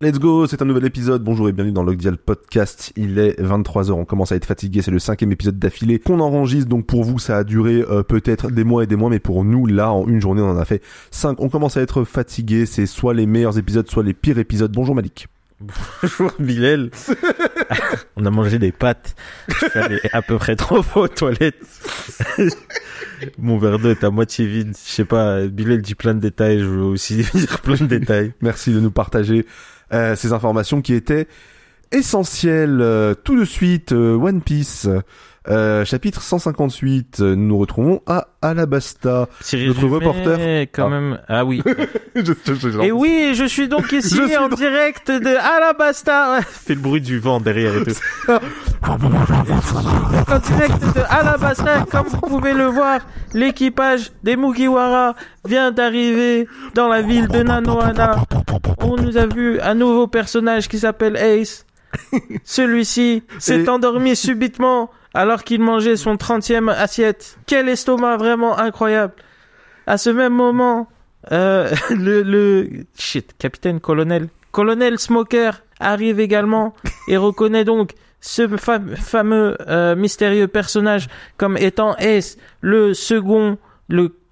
Let's go, c'est un nouvel épisode. Bonjour et bienvenue dans Logdial Podcast. Il est 23h, on commence à être fatigué. C'est le 5e épisode d'affilée qu'on enregistre. Donc pour vous, ça a duré peut-être des mois et des mois. Mais pour nous, là, en une journée, on en a fait 5. On commence à être fatigué. C'est soit les meilleurs épisodes, soit les pires épisodes. Bonjour Malik. Bonjour Bilal. On a mangé des pâtes. Je suis allé à peu près 3 fois aux toilettes. Mon verre d'eau est à moitié vide. Je sais pas, Bilal dit plein de détails. Je veux aussi dire plein de détails. Merci de nous partager ces informations qui étaient essentielles. Tout de suite, One Piece. Chapitre 158, nous nous retrouvons à Alabasta. Notre reporter quand même. Ah oui. Et oui, je suis donc ici en direct de Alabasta. Fais le bruit du vent derrière et tout. En direct de Alabasta, comme vous pouvez le voir, l'équipage des Mugiwara vient d'arriver dans la ville de Nanohana. On nous a vu un nouveau personnage qui s'appelle Ace. Celui-ci s'est endormi subitement alors qu'il mangeait son 30e assiette. Quel estomac vraiment incroyable. À ce même moment, capitaine colonel Smoker arrive également et reconnaît donc ce fameux mystérieux personnage comme étant Ace, le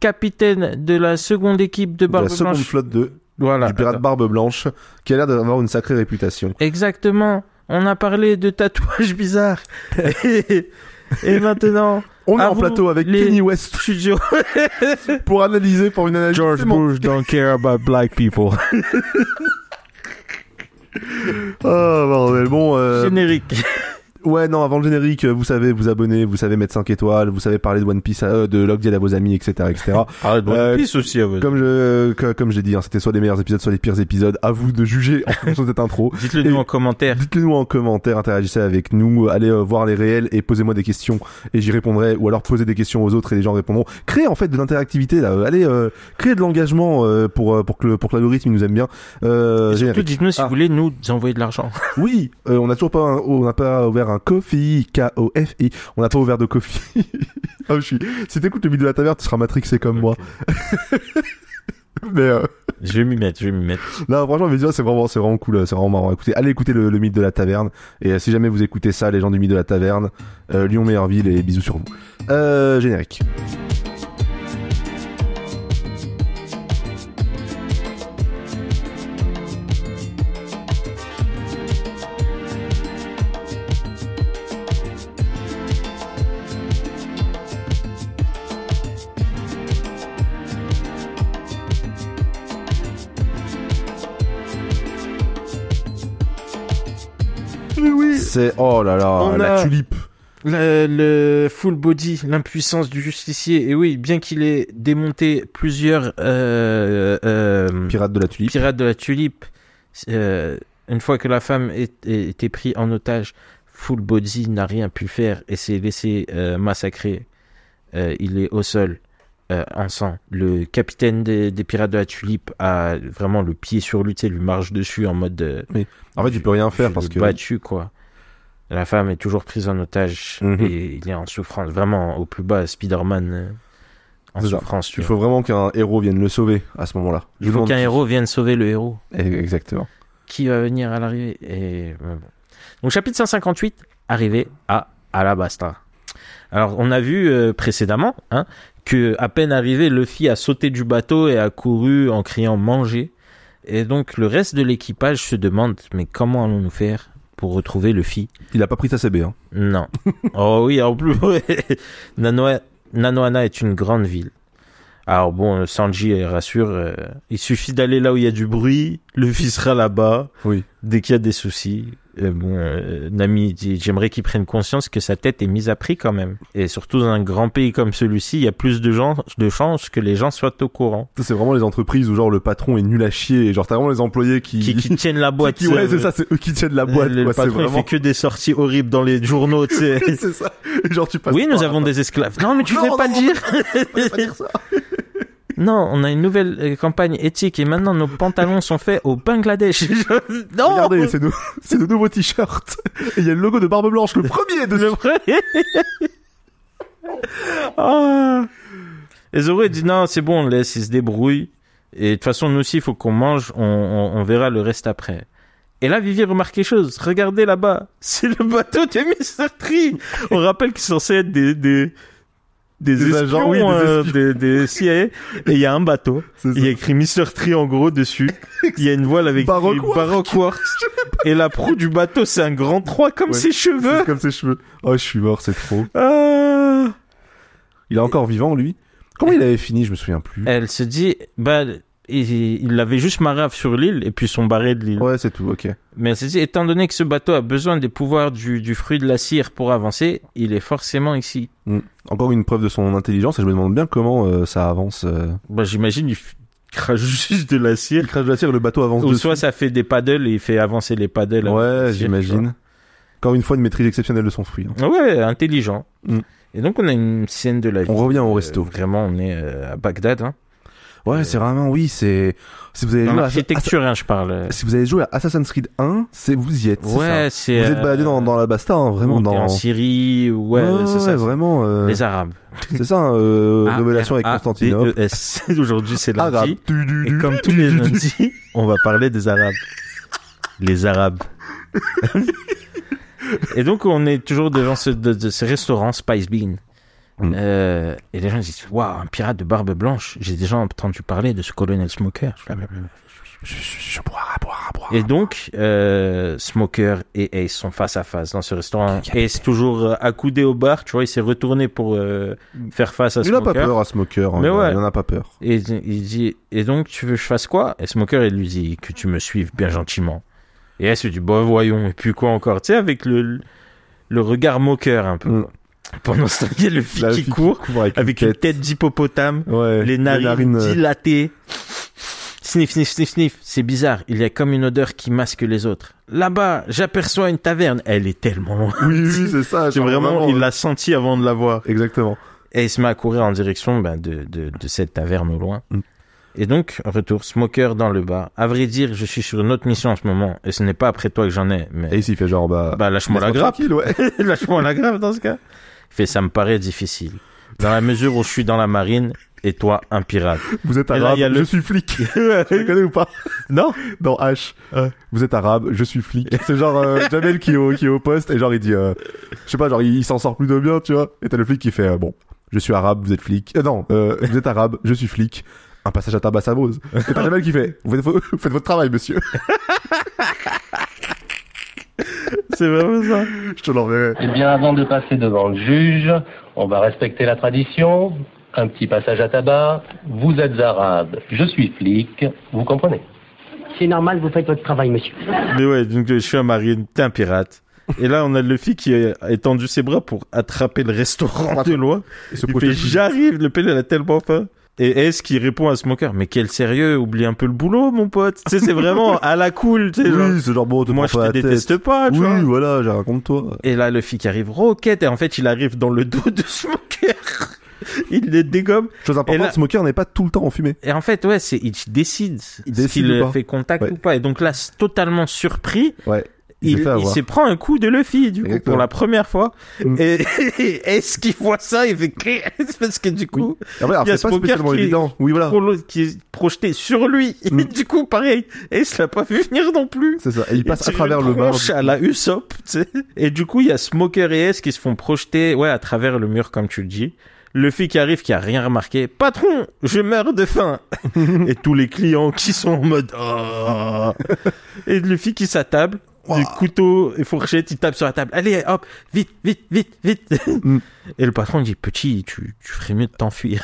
capitaine de la seconde équipe de Barbe Blanche. La seconde flotte du pirate Barbe Blanche, qui a l'air d'avoir une sacrée réputation. Exactement. On a parlé de tatouages bizarres. et maintenant... On est en plateau avec Kenny West Studio pour analyser, pour une analyse. George Bush don't care about black people. Oh bordel, bon... Générique. Ouais, non, avant le générique, vous savez vous abonner, vous savez mettre 5 étoiles, vous savez parler de One Piece, de Logdial à vos amis, etc., etc. Parler de One Piece aussi à vos comme je l'ai dit, hein, c'était soit les meilleurs épisodes, soit les pires épisodes. À vous de juger en fonction de cette intro. Dites-le nous en commentaire. Dites-le nous en commentaire, interagissez avec nous, allez voir les réels et posez-moi des questions et j'y répondrai, ou alors posez des questions aux autres et les gens répondront. Créez en fait de l'interactivité là, allez créez de l'engagement pour que l'algorithme nous aime bien. Surtout dites-nous si vous voulez nous envoyer de l'argent. Oui, on n'a toujours pas on n'a pas ouvert un Ko-fi, K-O-F-I. On n'a pas ouvert de Ko-fi. Oh, si t'écoutes le mythe de la taverne, tu seras matrixé comme moi. Mais je vais m'y mettre. Non, franchement, mais c'est vraiment cool, c'est vraiment marrant. Écoutez, allez écouter le mythe de la taverne. Et si jamais vous écoutez ça, les gens du mythe de la taverne, Lyon meilleure ville et bisous sur vous. Générique. C'est, oh là là, la tulipe. Le full body, l'impuissance du justicier. Et oui, bien qu'il ait démonté plusieurs pirates de la tulipe, une fois que la femme était prise en otage, full body n'a rien pu faire et s'est laissé massacrer. Il est au sol, en sang. Le capitaine des pirates de la tulipe a vraiment le pied sur lui, tu sais, lui marche dessus en mode... oui. En fait, il peut rien faire parce que... battu, quoi. La femme est toujours prise en otage et il est en souffrance. Vraiment, au plus bas, Spider-Man en souffrance. Il faut vraiment qu'un héros vienne le sauver à ce moment-là. Il faut qu'un héros vienne sauver le héros. Exactement. Qui va venir à l'arrivée bon. Donc, chapitre 158, arrivé à Alabasta. Alors, on a vu précédemment que à peine arrivé, Luffy a sauté du bateau et a couru en criant « manger ». Et donc, le reste de l'équipage se demande « mais comment allons-nous faire ?» pour retrouver Luffy. Il a pas pris sa CB, hein. Non. Oh oui, en plus, ouais. Nanohana est une grande ville. Alors bon, Sanji rassure, il suffit d'aller là où il y a du bruit, Luffy sera là-bas. Oui. Dès qu'il y a des soucis. Nami dit, j'aimerais qu'il prenne conscience que sa tête est mise à prix quand même. Et surtout dans un grand pays comme celui-ci, il y a plus de chances que les gens soient au courant. Ça, c'est vraiment les entreprises où genre le patron est nul à chier et genre t'as vraiment les employés qui tiennent la boîte. Ouais, c'est ça, c'est eux qui tiennent la boîte. Le patron vraiment... il fait que des sorties horribles dans les journaux, tu sais. C'est ça. Et genre tu passes. Oui, nous avons des esclaves. Non, mais tu fais pas le dire. Faut pas dire ça. Non, on a une nouvelle campagne éthique et maintenant nos pantalons sont faits au Bangladesh. Non. Regardez, c'est nos nouveaux t-shirts. Et il y a le logo de Barbe Blanche, le premier de le premier. Oh. Et Zoro dit non, c'est bon, on laisse, il se débrouille. Et de toute façon, nous aussi, il faut qu'on mange, on verra le reste après. Et là, Vivi remarque quelque chose. Regardez là-bas. C'est le bateau de Mr. Tree. On rappelle qu'ils sont censés être des espions, agents, oui, des CIA. Et il y a un bateau. Il y a écrit Mr. Tree en gros dessus. Il y a une voile avec écrit Baroque Works. Et la proue du bateau, c'est un grand 3 comme ses cheveux. C'est comme ses cheveux. Oh, je suis mort, c'est trop. Il est encore vivant, lui? Comment il avait fini? Je me souviens plus. Elle se dit, il avait juste marave sur l'île et puis sont barrés de l'île. Ouais, c'est tout, ok. Mais elle s'est dit, étant donné que ce bateau a besoin des pouvoirs du fruit de la cire pour avancer, il est forcément ici. Encore une preuve de son intelligence, et je me demande bien comment ça avance. J'imagine, il crache juste de la cire. Il crache de la cire et le bateau avance Ou dessus. soit ça fait des paddles et il fait avancer les paddles. Ouais, j'imagine. Encore une fois, une maîtrise exceptionnelle de son fruit. Ouais, intelligent. Et donc, on a une scène de la vie. On revient au resto. Vraiment, on est à Bagdad. Hein. Ouais, c'est vraiment, oui, c'est... Si vous avez dans joué l'architecture, je parle. Si vous avez joué à Assassin's Creed 1, vous y êtes, ouais, c'est ça. Vous êtes baladé dans la Basta, hein, vraiment. En Syrie, c'est ça. Vraiment. Les Arabes. C'est ça, révélation avec Constantinople. Aujourd'hui, c'est lundi. Et comme tous les lundis, on va parler des Arabes. Les Arabes. Et donc, on est toujours devant ce restaurant Spice Bean. Et les gens disent, waouh, un pirate de barbe blanche. J'ai déjà entendu parler de ce colonel Smoker. Et donc, Smoker et Ace sont face à face dans ce restaurant. Ace toujours accoudé au bar, tu vois, il s'est retourné pour faire face à Smoker. Il n'a pas peur à Smoker, hein, mais ouais. Il n'en a pas peur. Et il dit, et donc, tu veux que je fasse quoi? Et Smoker, il lui dit que tu me suives bien gentiment. Et Ace lui dit, bon, voyons, et puis quoi encore? Tu sais, avec le regard moqueur un peu. Pendant ce temps, il y a le fille qui court avec une tête d'hippopotame, les narines dilatées. Sniff, sniff, sniff, sniff. C'est bizarre. Il y a comme une odeur qui masque les autres. Là-bas, j'aperçois une taverne. Elle est tellement loin. Oui, c'est ça. C'est vraiment, il l'a senti avant de la voir. Exactement. Et il se met à courir en direction de cette taverne au loin. Et donc, retour, Smoker dans le bar. À vrai dire, je suis sur une autre mission en ce moment. Et ce n'est pas après toi que j'en ai. Mais... Et ici, il fait genre, lâche-moi la grappe. Ouais. Lâche-moi la grappe dans ce cas. Il fait, ça me paraît difficile. Dans la mesure où je suis dans la marine, et toi, un pirate. Vous êtes arabe, je suis flic. Tu le connais ou pas? Non? Dans H. Vous êtes arabe, je suis flic. C'est genre, Jamel qui est au poste, et genre, il dit, je sais pas, genre, il s'en sort plutôt bien, tu vois. Et t'as le flic qui fait, bon, je suis arabe, vous êtes flic. Non, vous êtes arabe, je suis flic. Un passage à tabac à Bose. Et t'as Jamel qui fait, vous faites votre travail, monsieur. C'est vraiment ça. Je te l'enverrai. Eh bien, avant de passer devant le juge, on va respecter la tradition. Un petit passage à tabac. Vous êtes arabe, je suis flic. Vous comprenez? C'est normal, vous faites votre travail, monsieur. Mais ouais, donc je suis un marine, t'es un pirate. Et là, on a le fille qui a étendu ses bras pour attraper le restaurant de loin. Il fait, j'arrive, le pelle, elle a tellement faim. Et Ace qui répond à Smoker, mais quel sérieux, oublie un peu le boulot, mon pote. Tu sais, c'est vraiment à la cool, tu sais. Oui, c'est genre, bon, moi, je te déteste pas, tu vois. Oui, voilà, j'ai raconte-toi. Et là, le fille qui arrive, roquette, et en fait, il arrive dans le dos de Smoker. Il le dégomme. Chose importante, Smoker n'est pas tout le temps en fumée. Et en fait, ouais, il décide s'il fait contact ou pas. Et donc là, totalement surpris. Ouais. Il se prend un coup de Luffy, du coup, pour la première fois. Et est-ce qu'il voit ça? Il fait parce que du coup, après, il y a c'est pas spécialement évident. Oui, voilà. Qui est projeté sur lui. Et du coup, pareil, Ace l'a pas vu venir non plus. C'est ça. Et il passe à travers le bar. À la Usopp, tu sais. Et du coup, il y a Smoker et Ace qui se font projeter, à travers le mur, comme tu le dis. Luffy qui arrive, qui a rien remarqué. Patron, je meurs de faim. Et tous les clients qui sont en mode, et Luffy qui s'attable. Du couteau et fourchette, il tape sur la table. Allez, hop, vite, vite, vite, vite. Et le patron dit, petit, tu ferais mieux de t'enfuir.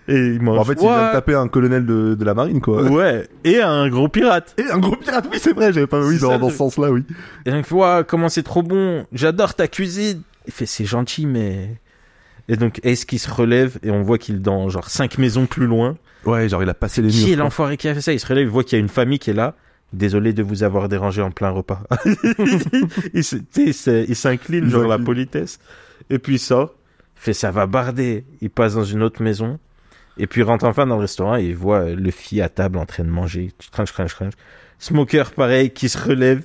Et il mange. En fait, il vient de taper un colonel de la marine, quoi. Ouais. Et un gros pirate. Oui, c'est vrai, j'avais pas vu dans ce sens-là, oui. Et donc, comment c'est trop bon. J'adore ta cuisine. Il fait, c'est gentil, mais... Et donc, Ace qui se relève et on voit qu'il est dans, genre, 5 maisons plus loin. Ouais, genre, il a passé les murs. Qui est l'enfoiré qui a fait ça? Il se relève, il voit qu'il y a une famille qui est là. Désolé de vous avoir dérangé en plein repas. il s'incline, genre la politesse. Et puis il sort, il fait ça va barder. Il passe dans une autre maison. Et puis il rentre enfin dans le restaurant et il voit le fille à table en train de manger. Crunch. Smoker, pareil, qui se relève,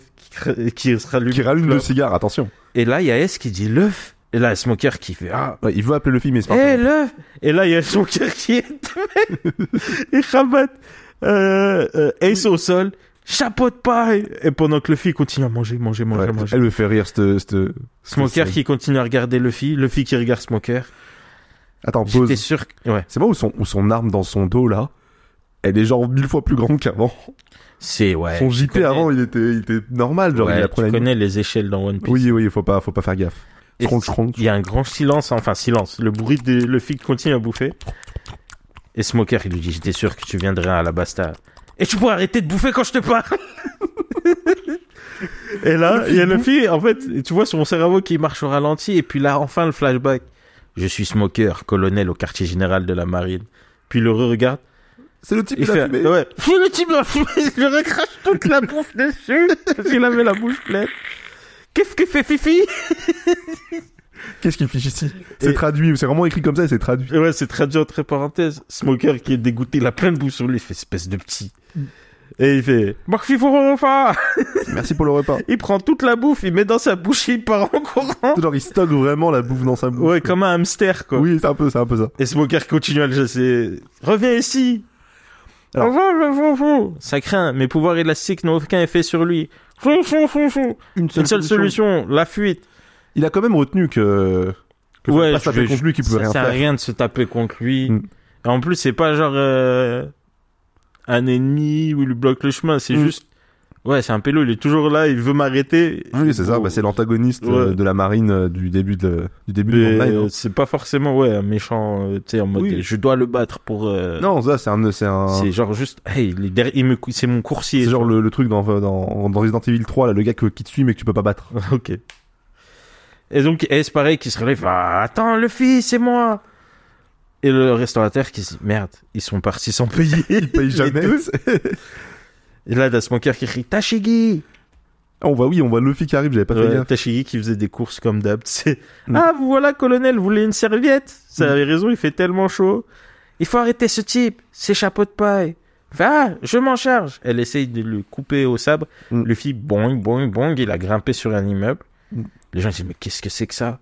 qui rallume le cigare, attention. Et là, il y a S qui dit l'œuf. Et là, Smoker qui fait ouais, il veut appeler le fille, mais c'est pas l'œuf. Et là, il y a Smoker qui est il rabatte Ace au sol. chapeau de paille. Et pendant que Luffy continue à manger. Ouais, elle me fait rire, cette Smoker scène. qui continue à regarder Luffy qui regarde Smoker. Attends, J'étais pause. sûr que... Ouais. C'est moi où son arme dans son dos, là, elle est genre 1000 fois plus grande qu'avant. C'est, ouais. Son tu JP connais- avant, il était normal, genre, il Ouais, apprenait tu à- connais les échelles dans One Piece. Oui, faut pas faire gaffe. Et Crunch. il y a un grand silence, le bruit de Luffy qui continue à bouffer. Et Smoker, il lui dit, j'étais sûr que tu viendrais à la Basta. Et tu pourrais arrêter de bouffer quand je te parle. Et là, il y a Luffy, en fait, tu vois son cerveau qui marche au ralenti, et puis là, enfin, le flashback. Je suis Smoker, colonel au quartier général de la marine. Puis le regarde. C'est le type Il qui fait, a fumé. ouais. Le type a fumé, il lui recrache toute la bouffe dessus, parce qu'il avait la bouche pleine. Qu'est-ce que fait Fifi? Qu'est-ce qu'il fiche ici? C'est Et- traduit, c'est vraiment écrit comme ça et c'est traduit. Ouais, c'est traduit entre parenthèses. Smoker qui est dégoûté, il a plein de bouffe sur lui, il fait espèce de petit. Et il fait, merci pour le repas. Merci pour le repas. Il prend toute la bouffe, il met dans sa bouche et il part en courant. Genre, il stocke vraiment la bouffe dans sa bouche. Ouais, comme un hamster, quoi. Oui, c'est un peu ça. Et Smoker continue à le chasser. Reviens ici. Alors- Ça craint, mes pouvoirs élastiques n'ont aucun effet sur lui. Une Une seule solution, la fuite. Il a quand même retenu que fallait pas se taper contre lui, qu'il pouvait rien ça sert à faire. rien de se taper contre lui. Mm. Et en plus, c'est pas genre un ennemi où il lui bloque le chemin, c'est juste... Ouais, c'est un pélo, il est toujours là, il veut m'arrêter. Oui, c'est ça, Bon, bah, c'est l'antagoniste Ouais. de la marine du début du mais, Monde Nine, hein. c'est pas forcément un méchant, tu sais, en mode Oui. je dois le battre pour... Non, ça, C'est genre juste, hey, c'est mon coursier. c'est genre le truc dans Resident Evil 3, là, le gars qui te suit mais que tu peux pas battre. Ok. Et donc, Ace, pareil, qui se relève, ah, attends, Luffy, c'est moi. Et le restaurateur qui se dit, merde, ils sont partis sans payer. Il paye jamais. Les deux. Et là, t'as Smoker qui crie, Tashigi. on voit Luffy qui arrive, j'avais pas fait Ouais, gaffe. Tashigi qui faisait des courses comme d'hab, tu sais. Mm. Ah, vous voilà, colonel, vous voulez une serviette? Ça avait raison, il fait tellement chaud. Il faut arrêter ce type, c'est chapeau de paille. Il fait, ah, je m'en charge. Elle essaye de le couper au sabre. Mm. Luffy, boing, boing, boing, il a grimpé sur un immeuble. Mm. Les gens disent, mais qu'est-ce que c'est que ça?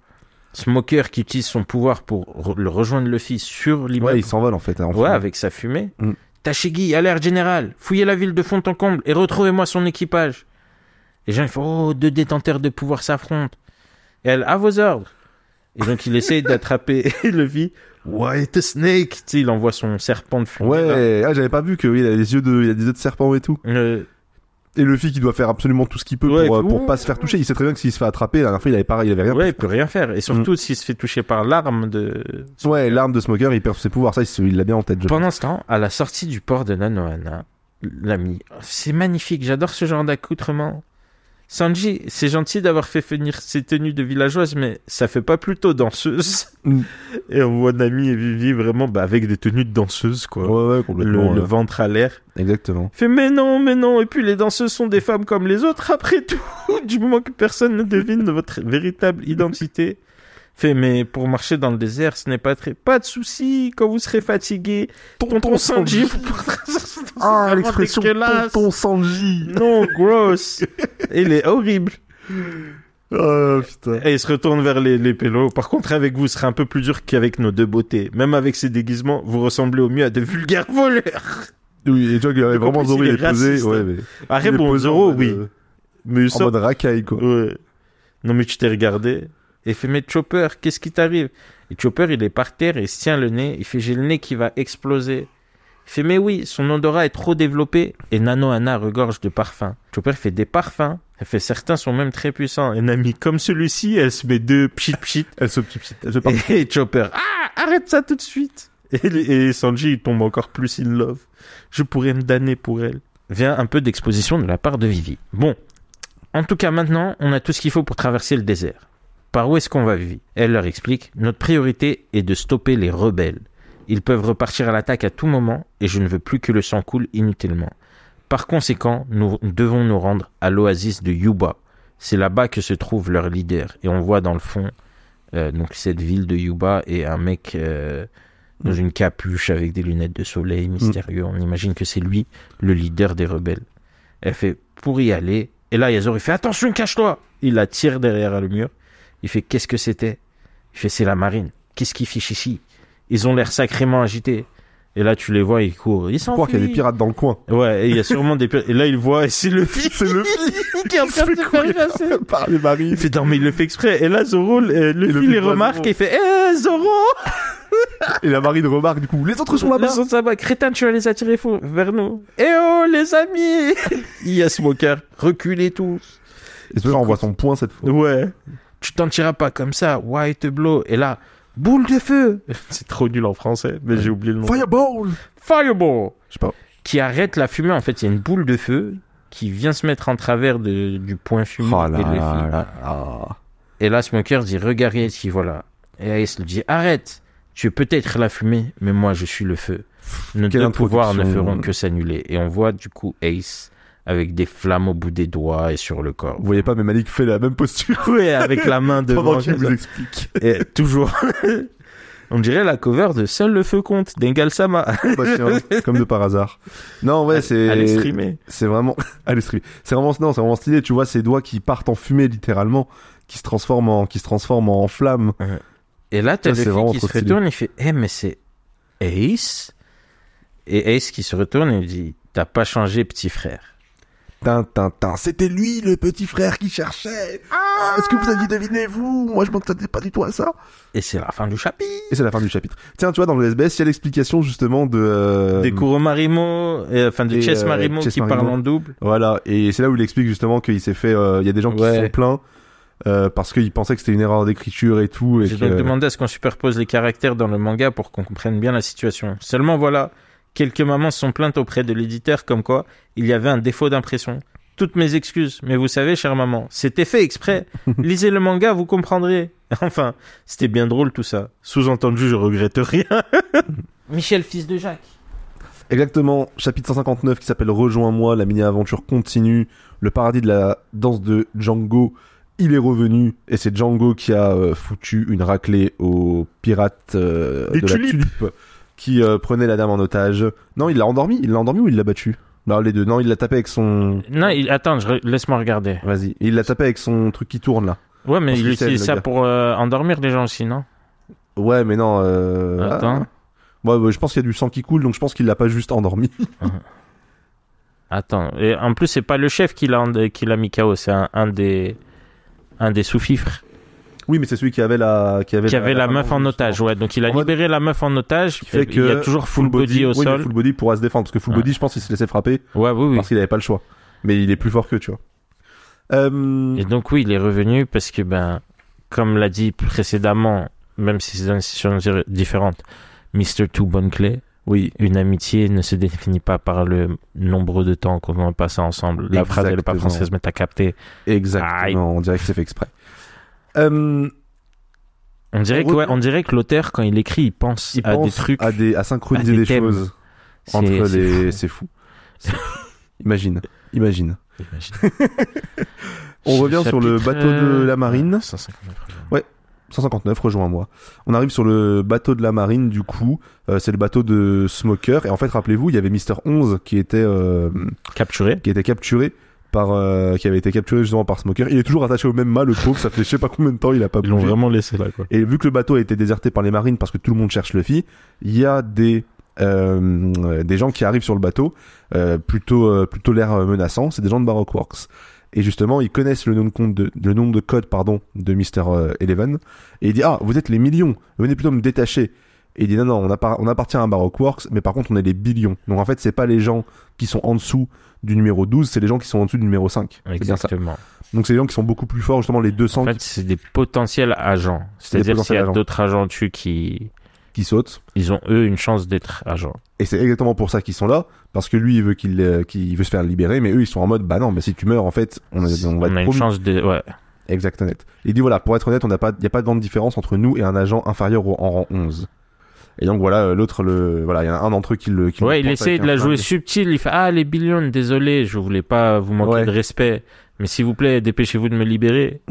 Smoker qui utilise son pouvoir pour le rejoindre Luffy sur l'immeuble. Ouais, il s'envole en fait. Hein, en Ouais, fait. avec sa fumée. Mm. Tashigi, alerte générale, fouillez la ville de fond en comble et retrouvez-moi son équipage. Les gens ils font, oh, deux détenteurs de pouvoir s'affrontent. Et elle, à vos ordres. Et donc il essaye d'attraper Luffy. White Snake, tu sais, il envoie son serpent de fumée. Ouais, j'avais pas vu que oui, il a des yeux de serpent et tout. là. Et Luffy qui doit faire absolument tout ce qu'il peut Ouais, pour pas se faire toucher. Il sait très bien que s'il se fait attraper, la dernière fois il avait rien. Ouais, il peut rien faire. Et surtout s'il se fait toucher par l'arme de... Ouais, l'arme de Smoker, il perd ses pouvoirs. Ça, il l'a bien en tête. Pendant ce temps, à la sortie du port de Nanohana, l'ami, c'est magnifique, j'adore ce genre d'accoutrement. Sanji, c'est gentil d'avoir fait venir ses tenues de villageoise, mais ça fait pas plutôt danseuse. Mm. Et on voit Nami et Vivi vraiment avec des tenues de danseuse, quoi. Ouais, complètement. Le ventre à l'air. Exactement. Fait mais non. Et puis les danseuses sont des femmes comme les autres, après tout. Du moment que personne ne devine votre véritable identité. Fait mais pour marcher dans le désert, ce n'est pas très... Pas de souci, quand vous serez fatigué. Tonton Sanji, vous pourrez... Ah, vraiment l'expression dégueulasse. tonton Sanji. Non, gross. Il est horrible. Oh, putain. Et il se retourne vers les pélos. Par contre, avec vous, ce serait un peu plus dur qu'avec nos deux beautés. Même avec ces déguisements, vous ressemblez au mieux à de vulgaires voleurs. Oui, et tu vois qu'il avait vraiment plus, Zoro, il il est est posé. raciste. Ouais, mais. Arrête, il est bon, posé Zoro, en mode, oui. Mais En ça... mode racaille, quoi. Ouais. Non, mais tu t'es regardé. Et il fait, mais Chopper, qu'est-ce qui t'arrive? Et Chopper, il est par terre et il se tient le nez. Il fait, j'ai le nez qui va exploser. Il fait, mais oui, son odorat est trop développé. Et Nanohana regorge de parfums. Chopper fait des parfums. Elle fait, certains sont même très puissants. Et Nami, comme celui-ci, elle se met deux pchit. Elle se part. Et Chopper, ah, arrête ça tout de suite. Et Sanji, il tombe encore plus in love. Je pourrais me damner pour elle. Vient un peu d'exposition de la part de Vivi. Bon. En tout cas, maintenant, on a tout ce qu'il faut pour traverser le désert. Par où est-ce qu'on va, Vivi? Elle leur explique, notre priorité est de stopper les rebelles. Ils peuvent repartir à l'attaque à tout moment et je ne veux plus que le sang coule inutilement. Par conséquent, nous devons nous rendre à l'oasis de Yuba. C'est là-bas que se trouve leur leader. Et on voit dans le fond donc cette ville de Yuba et un mec dans une capuche avec des lunettes de soleil mystérieux. On imagine que c'est lui, le leader des rebelles. Elle fait, pour y aller... Et là, Zoro, il fait, attention, cache-toi! Il la tire derrière le mur. Il fait, qu'est-ce que c'était? Il fait, c'est la marine. Qu'est-ce qu'ils fichent ici? Ils ont l'air sacrément agités. Et là, tu les vois, ils courent. Ils Je crois qu'il y a des pirates dans le coin. Ouais, et il y a sûrement des pirates. Et là, il voit, et c'est le fils. C'est le fils qui est en train de se faire chasser. par les marines. Il fait, non, mais il le fait exprès. Et là, Zoro, le fils, il remarque Zoro. et il fait, Zoro! Et la marine remarque du coup, les autres sont là-bas. Ils sont là-bas. Crétin, tu vas les attirer vers nous. Eh oh, les amis! Il y a Smoker. Reculez tous. Et ce on voit son poing cette fois. Ouais. Tu t'en tireras pas comme ça. White blow. Et là, boule de feu. C'est trop nul en français, mais j'ai oublié le nom. Fireball. Fireball. Je sais pas. Qui arrête la fumée. En fait, il y a une boule de feu qui vient se mettre en travers du point fumé. Oh là et, le là fil. là. Et là, Smoker dit, regarde ici, voilà. Et Ace lui dit, arrête. Tu es peut-être la fumée, mais moi, je suis le feu. Nos Quelle deux pouvoirs ne introduction. feront que s'annuler. Et on voit du coup Ace avec des flammes au bout des doigts et sur le corps. Vous voyez pas, mais Malik fait la même posture. Ouais, avec la main devant. Pendant qu'il comme vous ça. explique. Et toujours. On dirait la cover de Seul le feu compte d'Engal Sama. Bah, tiens, comme de par hasard. Non, ouais, c'est. Allez streamer. C'est vraiment. Allez streamer. C'est vraiment stylé. Tu vois ces doigts qui partent en fumée littéralement, qui se transforment en flammes. Et là, t'as Ça, le c'est fille vraiment qui trop se stylé. retourne, il fait, mais c'est Ace. Et Ace qui se retourne et dit, t'as pas changé, petit frère. Tintin, c'était lui le petit frère qui cherchait. Ah, est-ce que vous aviez deviné vous? Moi, je m'attendais pas du tout à ça. Et c'est la fin du chapitre. Et c'est la fin du chapitre. Tiens, tu vois, dans le SBS, il y a l'explication justement de. Des Kuro Marimo, enfin de et, Chess Marimo Chess qui Marimo. parle en double. Voilà, et c'est là où il explique justement qu'il s'est fait. Il y a des gens qui se sont plaints parce qu'ils pensaient que c'était une erreur d'écriture et tout. Et J'ai donc demandé à ce qu'on superpose les caractères dans le manga pour qu'on comprenne bien la situation. Seulement voilà, quelques mamans se sont plaintes auprès de l'éditeur comme quoi il y avait un défaut d'impression. Toutes mes excuses, mais vous savez, chère maman, c'était fait exprès. Lisez le manga, vous comprendrez. Enfin, c'était bien drôle tout ça. Sous-entendu, je regrette rien. Michel, fils de Jacques. Exactement, chapitre 159 qui s'appelle Rejoins-moi, la mini-aventure continue, le paradis de la danse de Django, il est revenu, et c'est Django qui a foutu une raclée aux pirates de la tulipe qui prenait la dame en otage. Non, il l'a endormi ou il l'a battu? Non, les deux. Non, il l'a tapé avec son... Non, attends, laisse-moi regarder. Vas-y, il l'a tapé avec son truc qui tourne là. Ouais, mais Parce il qu'il utilise sait, ça le gars. pour endormir les gens aussi, non? Ouais, mais non... Attends. Ouais, je pense qu'il y a du sang qui coule, donc je pense qu'il l'a pas juste endormi. Attends, et en plus c'est pas le chef qui l'a mis KO, c'est un des sous-fifres Oui, mais c'est celui qui avait la meuf en otage, ouais. Donc il a En mode- libéré la meuf en otage. Qui fait Il y a que toujours full body au oui, mais sol. full body pourra se défendre, parce que full Ouais. body, je pense qu'il se laissait frapper Ouais, oui, oui. parce qu'il avait pas le choix. Mais il est plus fort que, tu vois. Et donc oui, il est revenu parce que comme l'a dit précédemment, même si c'est une situation différente, Mr. Two Bonne Clé. Oui, une amitié ne se définit pas par le nombre de temps qu'on va passer ensemble. La phrase, elle est pas Exactement. française, mais t'as capté. Exactement, on dirait que c'est fait exprès. On dirait que l'auteur, quand il écrit, il pense Il à pense des trucs. à synchroniser à des des thèmes. choses entre les... C'est fou. Imagine. Imagine. On revient sur le Chapitre, bateau de la marine. 159. 159, rejoins-moi. On arrive sur le bateau de la marine, du coup. C'est le bateau de Smoker. Et en fait, rappelez-vous, il y avait Mister 11 qui était Capturé. capturé qui avait été capturé justement par Smoker. Il est toujours attaché au même mât, le pauvre. Ça fait je sais pas combien de temps il a pas Ils l'ont bougé. vraiment laissé là, quoi. Et vu que le bateau a été déserté par les marines parce que tout le monde cherche Luffy, il y a des gens qui arrivent sur le bateau, plutôt l'air menaçant. C'est des gens de Baroque Works. Et justement, ils connaissent le nom de code de Mr. Eleven. Et il dit, vous êtes les millions, venez plutôt me détacher. Et il dit, non, on appartient à Baroque Works, mais par contre, on est les billions. Donc en fait, c'est pas les gens qui sont en dessous du numéro 12, c'est les gens qui sont en dessous du numéro 5. C'est bien ça. Exactement. Donc c'est les gens qui sont beaucoup plus forts, justement les 200 En fait, c'est des potentiels agents. C'est-à-dire potentiels s'il y a agents. d'autres agents dessus qui sautent. ils ont eux une chance d'être agents. Et c'est exactement pour ça qu'ils sont là, parce que lui il veut qu'il veut se faire libérer, mais eux ils sont en mode bah non, mais si tu meurs en fait, on va On être a une promis. chance de ouais. Exact honnête. Il dit voilà, pour être honnête, il n'y a pas de grande différence entre nous et un agent inférieur en rang 11. Et donc voilà, l'autre il y en a un d'entre eux qui le Ouais, il porte essaye avec de la un jouer flingue. subtil. Il fait les billions, désolé, je voulais pas vous manquer Ouais. de respect, mais s'il vous plaît, dépêchez-vous de me libérer.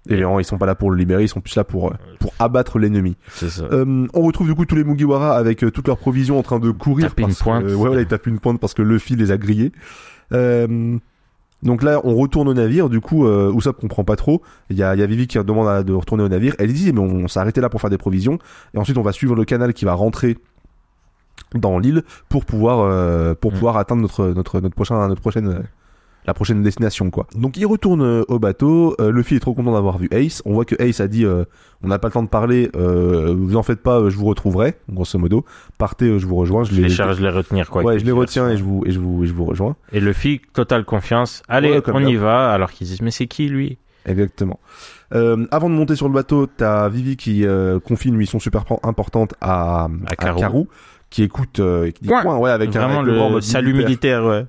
Et ils sont pas là pour le libérer, ils sont plus là pour abattre l'ennemi. C'est ça. On retrouve du coup tous les Mugiwara avec toutes leurs provisions en train de courir. Taper une parce que- pointe. ils tapent une pointe parce que Luffy les a grillés. Donc là, on retourne au navire. Du coup, Usopp comprend pas trop. Il y a Vivi qui demande de retourner au navire. Elle dit, mais on s'est arrêté là pour faire des provisions. Et ensuite, on va suivre le canal qui va rentrer dans l'île pour pouvoir atteindre notre prochaine la prochaine destination, quoi. Donc il retourne au bateau, Luffy est trop content d'avoir vu Ace, on voit que Ace a dit on n'a pas le temps de parler, vous en faites pas, je vous retrouverai, grosso modo, partez, je vous rejoins, je les charge de les retenir, quoi. Ouais, je les retiens et je vous rejoins. Et Luffy, totale confiance, allez, on y va, alors qu'ils disent mais c'est qui lui? Exactement. Avant de monter sur le bateau, t'as Vivi qui confie une mission super importante à Karou. Qui écoute, qui dit coin, ouais, avec vraiment le salut militaire, ouais.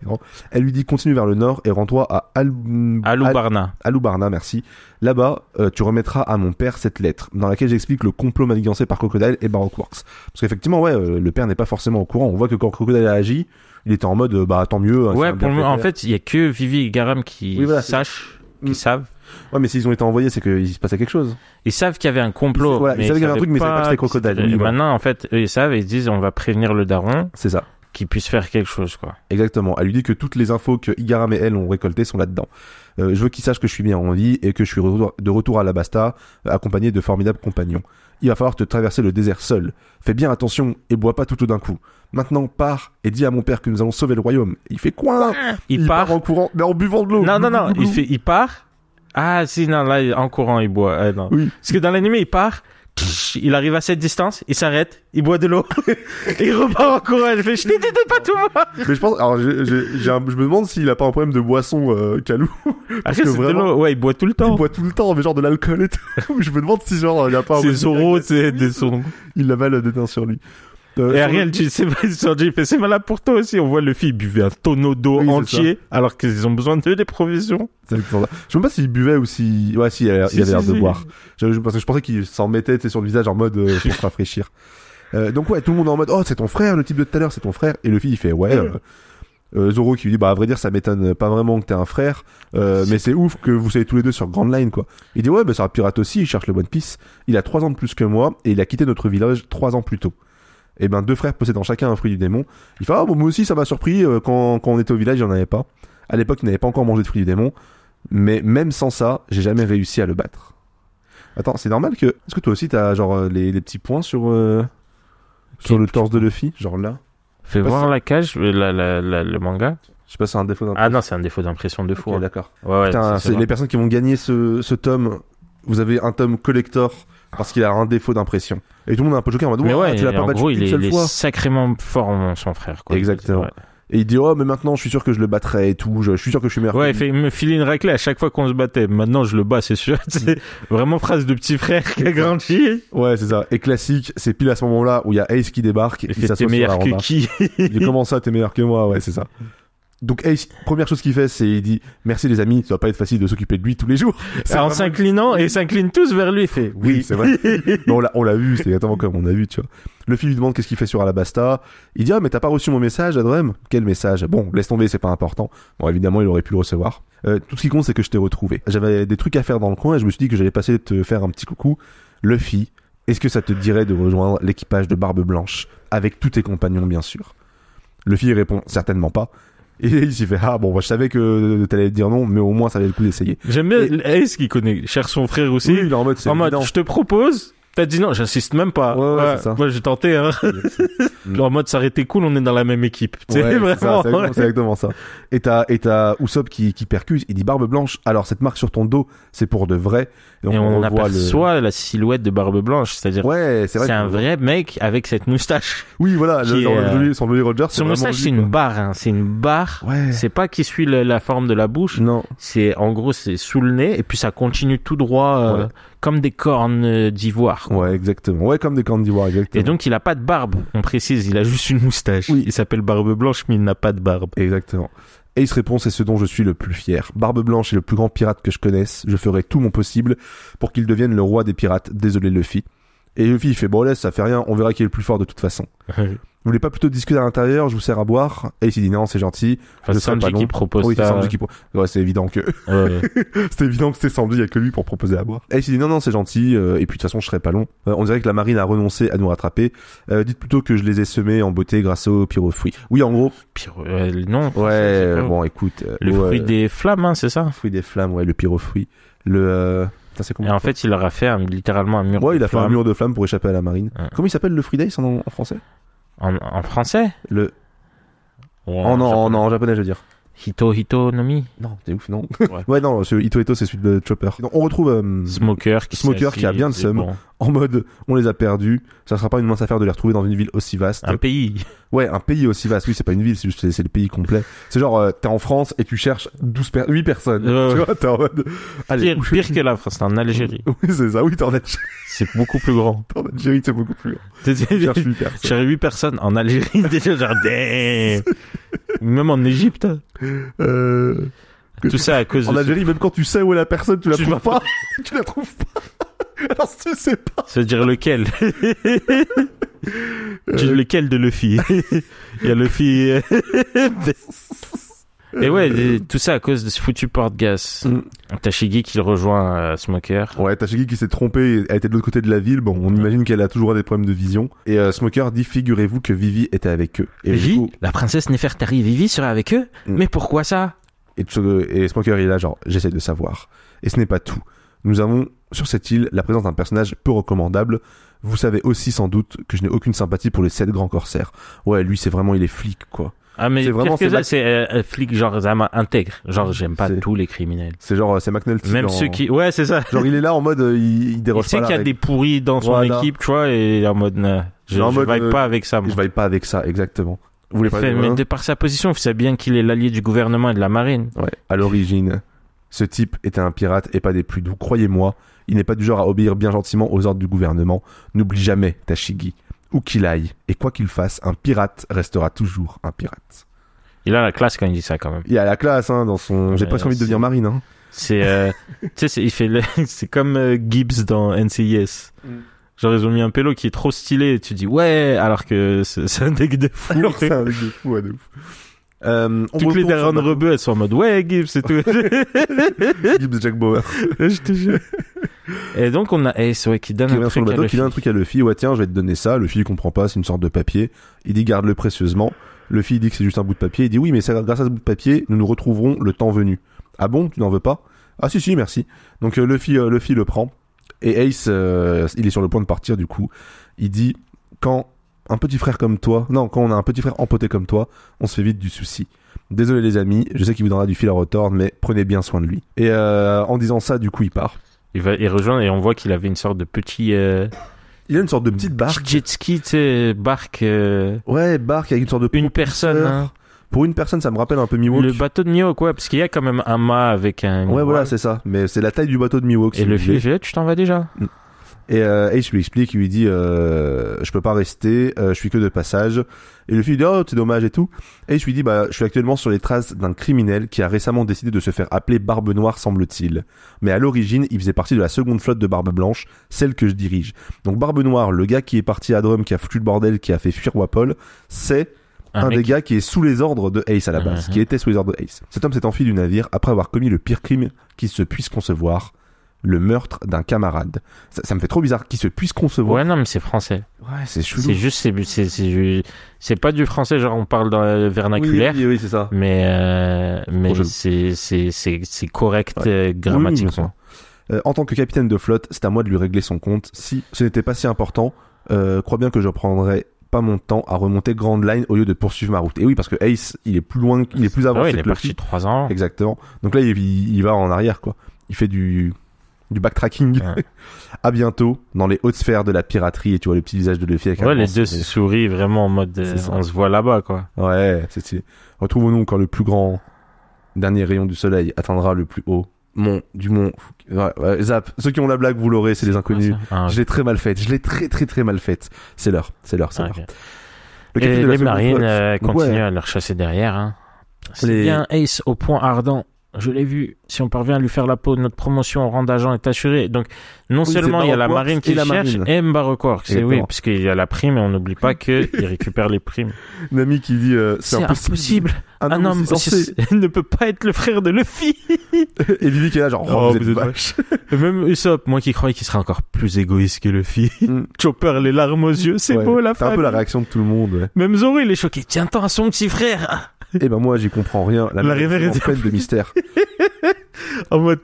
Elle lui dit continue vers le nord et rends-toi à Alubarna. Alubarna, merci. Là-bas, tu remettras à mon père cette lettre dans laquelle j'explique le complot manigancé par Crocodile et Baroque Works. Parce qu'effectivement, ouais, le père n'est pas forcément au courant. On voit que quand Crocodile a agi, il était en mode bah tant mieux. Ouais, pour en fait, il y a que Vivi et Garam qui sachent, qui savent. Ouais, mais s'ils ont été envoyés, c'est qu'il se passait quelque chose. Ils savent qu'il y avait un complot. Ils savaient qu'il y avait un truc, mais ils savaient pas que c'était Crocodile. Et maintenant, en fait, eux, ils savent et ils disent on va prévenir le daron. C'est ça. Qu'il puisse faire quelque chose, quoi. Exactement. Elle lui dit que toutes les infos que Igaram et elle ont récoltées sont là-dedans. Je veux qu'il sache que je suis bien en vie et que je suis de retour à Alabasta, accompagné de formidables compagnons. Il va falloir te traverser le désert seul. Fais bien attention et bois pas tout d'un coup. Maintenant, pars et dis à mon père que nous allons sauver le royaume. Il fait quoi? Il part en courant, mais en buvant de l'eau. Non. Il part. Ah si, non, là en courant il boit. Non. Oui. Parce que dans l'anime il part, il arrive à cette distance, il s'arrête, il boit de l'eau et il repart en courant. Il fait je t'ai dit de pas tout voir. Mais je pense, alors je me demande s'il a pas un problème de boisson, Kalou. Parce que vraiment, de l'eau. Ouais, il boit tout le temps. Il boit tout le temps, mais genre de l'alcool et tout. Je me demande si genre il y a pas. C'est Zoro, c'est des sons. Il avale des teint sur lui. Et Ariel, tu sais, c'est malade pour toi aussi. On voit le fille buvait un tonneau d'eau entier, alors qu'ils ont besoin de des provisions. Je sais même pas s'il buvait ou si, ouais, si, il avait l'air de boire. Parce que je pensais qu'il s'en mettait, tu sais, sur le visage en mode, pour se rafraîchir. Donc ouais, tout le monde est en mode, oh, c'est ton frère, le type de tout à l'heure, c'est ton frère. Et le fille, il fait, ouais, Zoro qui lui dit, bah, à vrai dire, ça m'étonne pas vraiment que t'aies un frère, mais c'est ouf que vous soyez tous les deux sur Grand Line, quoi. Il dit, ouais, mais c'est un pirate aussi, il cherche le One Piece. Il a 3 ans de plus que moi, et il a quitté notre village 3 ans plus tôt. Et ben 2 frères possédant chacun un fruit du démon. Il fait bon, moi aussi ça m'a surpris quand on était au village, il y en avait pas. À l'époque, il n'avait pas encore mangé de fruit du démon, mais même sans ça, j'ai jamais réussi à le battre. Attends, c'est normal que est-ce que toi aussi t'as genre les petits points sur le torse de Luffy, genre là. Fais voir la cage, le manga. Je sais pas, c'est un défaut d'impression. Ah non, c'est un défaut d'impression de fou. Okay, d'accord. Ouais, putain, c'est les personnes qui vont gagner ce tome. Vous avez un tome collector parce qu'il a un défaut d'impression. Et tout le monde est un peu choqué en mode, ouais, tu l'as pas battu une seule fois. Il est sacrément fort, son frère, quoi. Exactement. Et il dit, oh, mais maintenant, je suis sûr que je le battrai et tout, je suis sûr que je suis meilleur. Ouais, il me file une raclée à chaque fois qu'on se battait. Maintenant, je le bats, c'est sûr. C'est vraiment phrase de petit frère qui a grandi. Ouais, c'est ça. Et classique, c'est pile à ce moment-là où il y a Ace qui débarque. Et t'es meilleur que qui? Il dit, comment ça, t'es meilleur que moi? Ouais, c'est ça. Donc Ace, première chose qu'il fait, c'est il dit merci les amis, ça va pas être facile de s'occuper de lui tous les jours. En s'inclinant et s'incline tous vers lui, il fait oui, c'est vrai. Mais on l'a vu, c'est exactement comme on a vu, tu vois. Le fils lui demande qu'est-ce qu'il fait sur Alabasta. Il dit mais t'as pas reçu mon message, Adrem? Quel message? Bon, laisse tomber, c'est pas important. Bon, évidemment, il aurait pu le recevoir. Tout ce qui compte, c'est que je t'ai retrouvé. J'avais des trucs à faire dans le coin et je me suis dit que j'allais passer te faire un petit coucou. Luffy, est-ce que ça te dirait de rejoindre l'équipage de Barbe Blanche avec tous tes compagnons, bien sûr? Luffy répond certainement pas. Et il s'est fait bon, je savais que t'allais dire non, mais au moins ça valait le coup d'essayer. J'aime bien Ace qui connaît, cher son frère aussi. Oui, il est en mode, je te propose. T'as dit non, j'insiste même pas. Ouais, c'est ça. Moi j'ai tenté, hein. En mode ça aurait été cool, on est dans la même équipe. Ouais, vraiment. C'est exactement ça. Et t'as Usopp qui percuse, il dit Barbe Blanche, alors cette marque sur ton dos, c'est pour de vrai. Et on aperçoit la silhouette de Barbe Blanche, c'est-à-dire c'est un vrai mec avec cette moustache. Oui, voilà, son Jolly Roger. Son moustache, c'est une barre, hein. C'est une barre. Ouais. C'est pas qui suit la forme de la bouche. Non. C'est, en gros, c'est sous le nez, et puis ça continue tout droit, comme des cornes d'ivoire. Ouais, exactement. Ouais, comme des cornes d'ivoire, exactement. Et donc, il a pas de barbe, on précise, il a juste une moustache. Oui. Il s'appelle Barbe Blanche, mais il n'a pas de barbe. Exactement. Et il se répond, c'est ce dont je suis le plus fier. Barbe Blanche est le plus grand pirate que je connaisse. Je ferai tout mon possible pour qu'il devienne le roi des pirates. Désolé, Luffy. Et Luffy, il fait, bon, laisse, ça fait rien, on verra qui est le plus fort de toute façon. Vous voulez pas plutôt discuter à l'intérieur, je vous sers à boire? Et il s'est dit, non, c'est gentil. Enfin, c'est Sanji qui propose ça. C'est Sanji qui ouais, c'est évident que, c'était évident que c'était Sanji, il y a que lui pour proposer à boire. Et il s'est dit, non, c'est gentil, et puis de toute façon, je serai pas long. On dirait que la marine a renoncé à nous rattraper. Dites plutôt que je les ai semés en beauté grâce au pyrofruit. Oui, en gros. Non. Ouais, bon, écoute. Le fruit des flammes, hein, c'est ça? Le fruit des flammes, ouais, le pyrofruit. Et en fait, il leur a fait littéralement un mur. Ouais, il a fait un mur de flammes pour échapper à la marine. Comment il s'appelle le fruit d'Ace en français? En français? Le... Ouais, Oh non, en japonais, je veux dire. Hito Nomi. Non, t'es ouf, non. Ouais. Ouais, non, ce Ito c'est celui de Chopper. Donc, on retrouve Smoker qui a bien le seum. bon. En mode, on les a perdus. Ça sera pas une mince affaire de les retrouver dans une ville aussi vaste. Un pays. Ouais, un pays aussi vaste. Oui, c'est pas une ville, c'est le pays complet. C'est genre, t'es en France et tu cherches 8 personnes. Tu vois, t'es en mode... Allez, Pire que la France, t'es en Algérie. Oui, c'est ça. Oui, t'es en Algérie. C'est beaucoup plus grand. T'es en Algérie, c'est beaucoup plus grand. Tu cherches 8 personnes. J'ai 8 personnes en Algérie, déjà, genre, damn. Même en Égypte. Tout ça à cause En de... Algérie, même quand tu sais où est la personne, tu la trouves pas. Tu la trouves pas. Alors, tu sais pas. Ça veut dire lequel? Lequel de Luffy? Il y a Luffy... Et ouais, tout ça à cause de ce foutu porte-gaz. Tashigi qui rejoint Smoker. Ouais, Tashigi qui s'est trompé, elle était de l'autre côté de la ville. Bon, on imagine qu'elle a toujours des problèmes de vision. Et Smoker dit, figurez-vous que Vivi était avec eux. Et Vivi, du coup, la princesse Nefertari Vivi serait avec eux? Mais pourquoi ça? et Smoker il est là genre, j'essaie de savoir. Et ce n'est pas tout. Nous avons sur cette île la présence d'un personnage peu recommandable. Vous savez aussi sans doute que je n'ai aucune sympathie pour les 7 grands corsaires. Ouais, lui c'est vraiment, il est flic quoi. Ah mais c'est vraiment, pire que ça, c'est flic genre intègre. Genre j'aime pas tous les criminels. C'est genre, c'est McNulty. Même ceux qui... Ouais, c'est ça. Genre il est là en mode, il déroge pas. Il sait qu'il y a des pourris dans son équipe, tu vois, et en mode, je vibe pas avec ça. Moi. Je vibe pas avec ça, exactement. Vous voulez pas mais de par sa position, vous savez bien qu'il est l'allié du gouvernement et de la marine. Ouais, à l'origine, ce type était un pirate et pas des plus doux. Croyez-moi, il n'est pas du genre à obéir bien gentiment aux ordres du gouvernement. N'oublie jamais, Tashigi, où qu'il aille, et quoi qu'il fasse, un pirate restera toujours un pirate. Il a la classe quand il dit ça, quand même. Il a la classe, hein, dans son... J'ai presque envie de devenir marine, hein. C'est, tu sais, il fait c'est comme Gibbs dans NCIS. Genre, ils ont mis un pélo qui est trop stylé, et tu dis, ouais, alors que c'est un deck de fou. Alors c'est un deck de fou, ouais, de ouf. Toutes les Darren Rebeu, elles sont en mode, ouais, Gibbs, c'est tout. Gibbs Jack Bauer. Je te jure. Et donc, on a Ace, ouais, qui donne un truc à Luffy. Qui donne un truc à Luffy, ouais, tiens, je vais te donner ça. Luffy, il comprend pas, c'est une sorte de papier. Il dit, garde-le précieusement. Luffy dit que c'est juste un bout de papier. Il dit, oui, mais c'est grâce à ce bout de papier, nous nous retrouverons le temps venu. Ah bon, tu n'en veux pas? Ah si, merci. Donc, Luffy le prend. Et Ace, il est sur le point de partir, du coup. Il dit, quand on a un petit frère empoté comme toi, on se fait vite du souci. Désolé les amis, je sais qu'il vous donnera du fil à retordre, mais prenez bien soin de lui. Et en disant ça, du coup, il part. Il rejoint et on voit qu'il avait une sorte de petit... Il a une sorte de petite barque. Jet ski, tu sais, barque... Ouais, barque avec une sorte de... Une personne, hein. Pour une personne, ça me rappelle un peu Mihawk. Le bateau de Mihawk, ouais, parce qu'il y a quand même un mât avec un... Ouais, voilà, c'est ça. Mais c'est la taille du bateau de Mihawk. Et le fil, tu t'en vas déjà. Et Ace lui explique, il lui dit je peux pas rester, je suis que de passage. Et le fils dit oh c'est dommage et tout. Et Ace lui dit je suis actuellement sur les traces d'un criminel qui a récemment décidé de se faire appeler Barbe Noire semble-t-il. Mais à l'origine il faisait partie de la seconde flotte de Barbe Blanche, celle que je dirige. Donc Barbe Noire, le gars qui est parti à Drum, qui a foutu le bordel, qui a fait fuir Wapol, c'est un des gars qui est sous les ordres de Ace à la base, qui était sous les ordres de Ace. Cet homme s'est enfui du navire après avoir commis le pire crime qui se puisse concevoir. Le meurtre d'un camarade. Ça me fait trop bizarre qu'il se puisse concevoir. Ouais, non, mais c'est français. Ouais, c'est chelou. C'est juste, c'est pas du français, genre on parle dans le vernaculaire. Oui, c'est ça. Mais c'est correct grammatiquement. En tant que capitaine de flotte, c'est à moi de lui régler son compte. Si ce n'était pas si important, crois bien que je prendrais pas mon temps à remonter Grand Line au lieu de poursuivre ma route. Et oui, parce que Ace, il est plus loin, il est plus avancé. Ouais, il est parti 3 ans. Exactement. Donc là, il va en arrière, quoi. Il fait du backtracking. Ouais. À bientôt dans les hautes sphères de la piraterie et tu vois le petit visage de Luffy avec les deux se sourient vraiment en mode on se voit là-bas quoi. Ouais, c'est stylé. Retrouvons-nous quand le plus grand dernier rayon du soleil atteindra le plus haut mont du mont. Ouais, zap. Ceux qui ont la blague, vous l'aurez, c'est les inconnus. Je l'ai très mal faite. Je l'ai très mal faite. C'est l'heure. Et les marines continuent à leur chasser derrière. Hein. C'est bien Ace au point ardent. Je l'ai vu. Si on parvient à lui faire la peau, notre promotion au rang d'agent est assurée. Donc, non seulement il y a la marine qui le cherche, et Baroque Works. C'est oui, parce qu'il y a la prime et on n'oublie pas qu'il récupère les primes. Nami qui dit c'est impossible. Un homme ne peut pas être le frère de Luffy. Et Vivi qui est là genre vous êtes vache. Même Usopp, moi qui croyais qu'il serait encore plus égoïste que Luffy. Chopper les larmes aux yeux, c'est beau la famille. C'est un peu la réaction de tout le monde. Ouais. Même Zoro il est choqué. Tiens-t'en à son petit frère. Eh ben moi j'y comprends rien. La rivière est pleine de mystère. En mode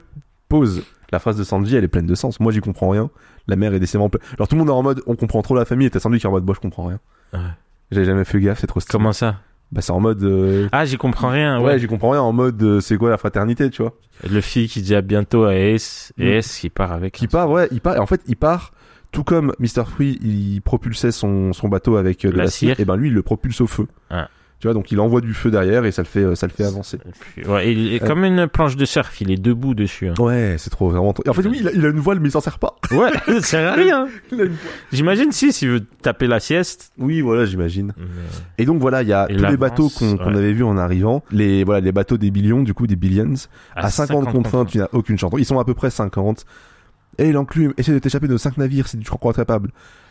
pause. La phrase de Sanji elle est pleine de sens. Moi j'y comprends rien. La mer est décemment pleine. Alors tout le monde est en mode on comprend trop la famille et t'as Sanji qui est en mode moi je comprends rien. Ouais. J'avais jamais fait gaffe, c'est trop stylé. Comment ça? Bah c'est en mode... Ah, j'y comprends rien. Ouais, j'y comprends rien, en mode c'est quoi la fraternité, tu vois. Le fille qui dit à bientôt à Ace, et Ace qui part avec. Qui part, ouais, il part, et en fait il part, tout comme Mr. Free, il propulsait son bateau avec de la cire, et ben lui il le propulse au feu. Ah. Tu vois, donc il envoie du feu derrière et ça le fait avancer. Et puis, ouais, il est comme une planche de surf, il est debout dessus. Hein. Ouais, c'est vraiment trop... En fait, oui, il a une voile, mais il s'en sert pas. Ouais, ça sert à rien. Il a une voile. J'imagine s'il veut taper la sieste. Oui, voilà, j'imagine. Et donc voilà, il y a tous les bateaux qu'on avait vus en arrivant. Les bateaux des billions, du coup, des billions. À 50 contre 1, tu n'as aucune chance. Ils sont à peu près 50. Et l'enclume essaie de t'échapper de 5 navires si tu crois capable.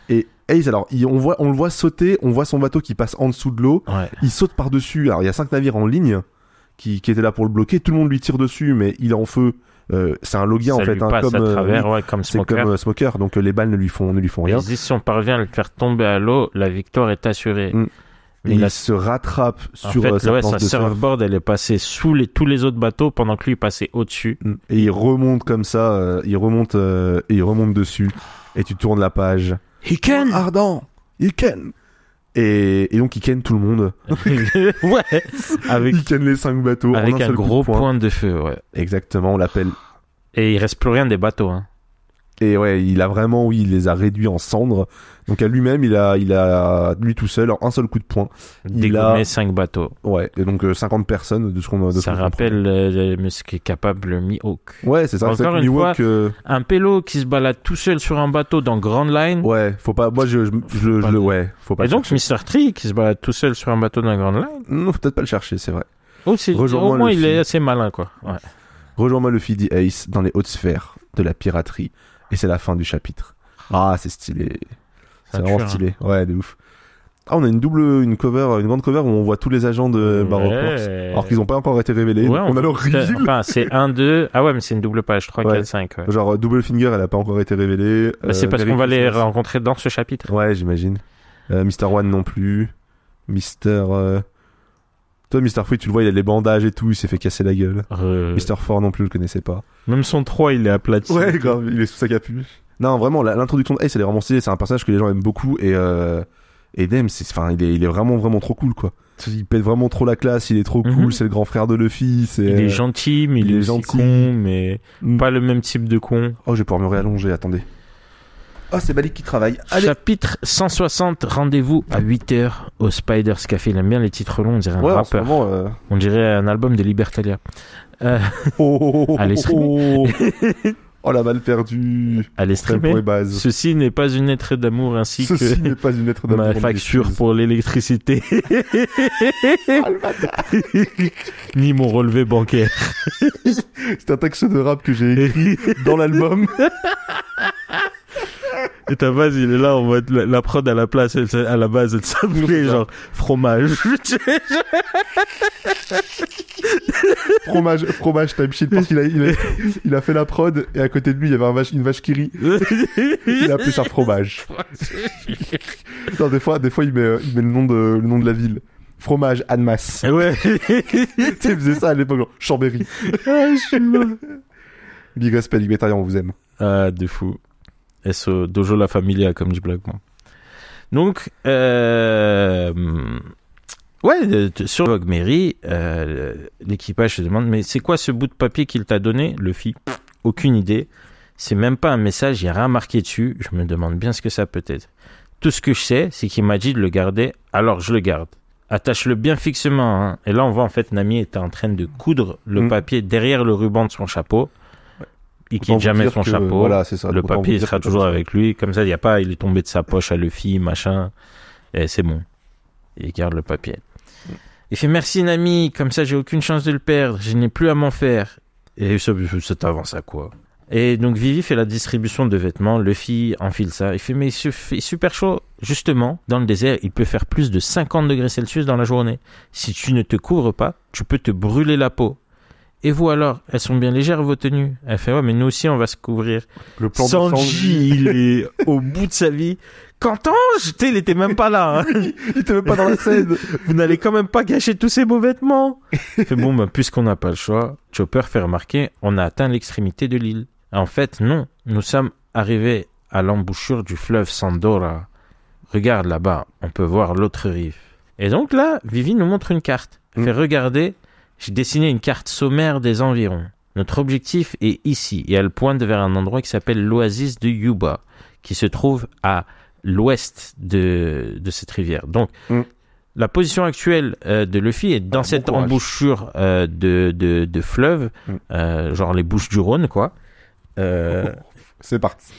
Et Ace, alors, on le voit sauter, on voit son bateau qui passe en dessous de l'eau. Ouais. Il saute par-dessus. Alors, il y a 5 navires en ligne qui étaient là pour le bloquer. Tout le monde lui tire dessus, mais il est en feu. C'est un Logia, en fait. Lui passe à travers, comme Smoker. C'est comme Smoker, donc les balles ne lui font rien. Ils disent si on parvient à le faire tomber à l'eau, la victoire est assurée. Mais il se rattrape sur sa planche de surfboard, elle est passée sous tous les autres bateaux pendant que lui passait au-dessus. Et il remonte comme ça, il remonte dessus. Et tu tournes la page. He can! Ardent! He can! Et donc il ken tout le monde. Ouais! Il ken les 5 bateaux. Avec un gros point de feu, ouais. Exactement, on l'appelle. Et il reste plus rien des bateaux, hein. Et ouais, il a vraiment, il les a réduits en cendres. Donc à lui-même, il a lui tout seul, en un seul coup de poing. Dégommé 5 bateaux. Ouais, et donc 50 personnes de ce qu'on a. Ça rappelle ce qui est capable le Mihawk. Ouais, c'est ça. Encore une fois, un pélo qui se balade tout seul sur un bateau dans Grand Line. Ouais, faut pas. Moi, ouais, faut pas. Et donc Mr. Tree qui se balade tout seul sur un bateau dans Grand Line. Non, faut peut-être pas le chercher, c'est vrai. Au moins, il est assez malin, quoi. Ouais. Rejoins-moi le dit Ace dans les hautes sphères de la piraterie. Et c'est la fin du chapitre. Ah, c'est stylé. C'est vraiment stylé. Ouais, de ouf. Ah, on a une grande cover où on voit tous les agents de Baroque Corps, alors qu'ils n'ont pas encore été révélés. Ouais, on a leur reveal. Enfin, c'est 1, 2. Ah ouais, mais c'est une double page. 3, 4, 5. Ouais. Genre, Double Finger, elle a pas encore été révélée. C'est parce qu'on va les rencontrer dans ce chapitre. Ouais, j'imagine. Mr. One non plus. Toi, Mr. Free, tu le vois, il a les bandages et tout, il s'est fait casser la gueule. Mr. Four non plus, je le connaissais pas. Même son 3, il est aplati. Ouais, grave, il est sous sa capuche. Non, vraiment, l'introduction de Ace, elle est vraiment stylée. C'est un personnage que les gens aiment beaucoup et Dem, il est vraiment, vraiment trop cool, quoi. Il pète vraiment trop la classe, il est trop cool, c'est le grand frère de Luffy. Il est gentil, mais il est aussi con, mais pas le même type de con. Oh, je vais pouvoir me réallonger, attendez. Oh, c'est Malik qui travaille. Allez. Chapitre 160, rendez-vous à 8h au Spider's Café. Il aime bien les titres longs, on dirait un rappeur. On dirait un album de Libertalia. Allez, streamer. Oh, la balle perdue. Allez, streamer. Ceci n'est pas une lettre d'amour ainsi Ceci n'est pas une lettre d'amour. Ma facture pour l'électricité. Ni mon relevé bancaire. C'est un texte de rap que j'ai écrit dans l'album. Et ta base, il est là, on va la prod à la place, à la base, elle s'appelait genre fromage. fromage time shit, parce qu'il a fait la prod et à côté de lui, il y avait une vache qui rit. Il a appelé ça fromage. Non, des fois, il met le nom de la ville. Fromage, Annemasse. Ouais. Tu sais, il faisait ça à l'époque, genre, Chambéry. Ah, je suis mort. Big respect, Libertaria, on vous aime. Ah, de fou. SO Dojo La Familia, comme dit Blackman. Donc, sur Vogue Mary, l'équipage se demande, mais c'est quoi ce bout de papier qu'il t'a donné, Luffy? Aucune idée. C'est même pas un message, il n'y a rien marqué dessus. Je me demande bien ce que ça peut être. Tout ce que je sais, c'est qu'il m'a dit de le garder, alors je le garde. Attache-le bien fixement. Hein. Et là, on voit en fait Nami était en train de coudre le papier derrière le ruban de son chapeau. Il quitte jamais son chapeau. Voilà, c'est ça. Le papier sera toujours avec lui. Comme ça, il est tombé de sa poche à Luffy, machin. Et c'est bon. Il garde le papier. Il fait merci Nami, comme ça j'ai aucune chance de le perdre. Je n'ai plus à m'en faire. Et ça t'avance à quoi? Et donc Vivi fait la distribution de vêtements. Luffy enfile ça. Il fait mais il fait super chaud. Justement, dans le désert, il peut faire plus de 50 degrés Celsius dans la journée. Si tu ne te couvres pas, tu peux te brûler la peau. Et vous alors, elles sont bien légères vos tenues? Elle fait ouais, mais nous aussi on va se couvrir. Le plan Sanji, il est au bout de sa vie. Qu'entends-je? Il était même pas là. Hein. Il était même pas dans la scène. Vous n'allez quand même pas gâcher tous ces beaux vêtements. Fait bon, puisqu'on n'a pas le choix, Chopper fait remarquer, on a atteint l'extrémité de l'île. En fait, non. Nous sommes arrivés à l'embouchure du fleuve Sandora. regarde là-bas, on peut voir l'autre rive. Et donc là, Vivi nous montre une carte. Elle fait regarder, j'ai dessiné une carte sommaire des environs. Notre objectif est ici et elle pointe vers un endroit qui s'appelle l'oasis de Yuba, qui se trouve à l'ouest de cette rivière. Donc, la position actuelle de Luffy est dans cette embouchure de fleuve, genre les Bouches du Rhône, quoi. C'est parti.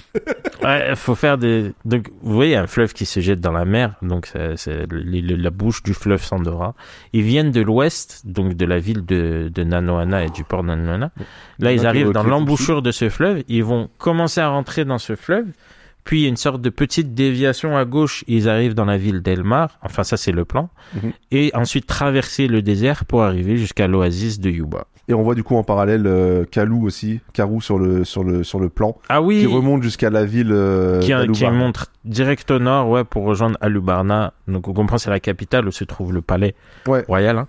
Ouais, faut faire des... Donc, vous voyez, un fleuve qui se jette dans la mer, donc c'est la bouche du fleuve Sandora. Ils viennent de l'ouest, donc de la ville de Nanohana et du port de Nanohana. Là, ils arrivent dans l'embouchure de ce fleuve, ils vont commencer à rentrer dans ce fleuve, puis une sorte de petite déviation à gauche, ils arrivent dans la ville d'Elmar, enfin ça c'est le plan, et ensuite traverser le désert pour arriver jusqu'à l'oasis de Yuba. Et on voit du coup en parallèle Karu sur le plan, ah oui, qui remonte jusqu'à la ville qui montre direct au nord, ouais, pour rejoindre Alubarna. Donc on comprend c'est la capitale où se trouve le palais royal. Hein.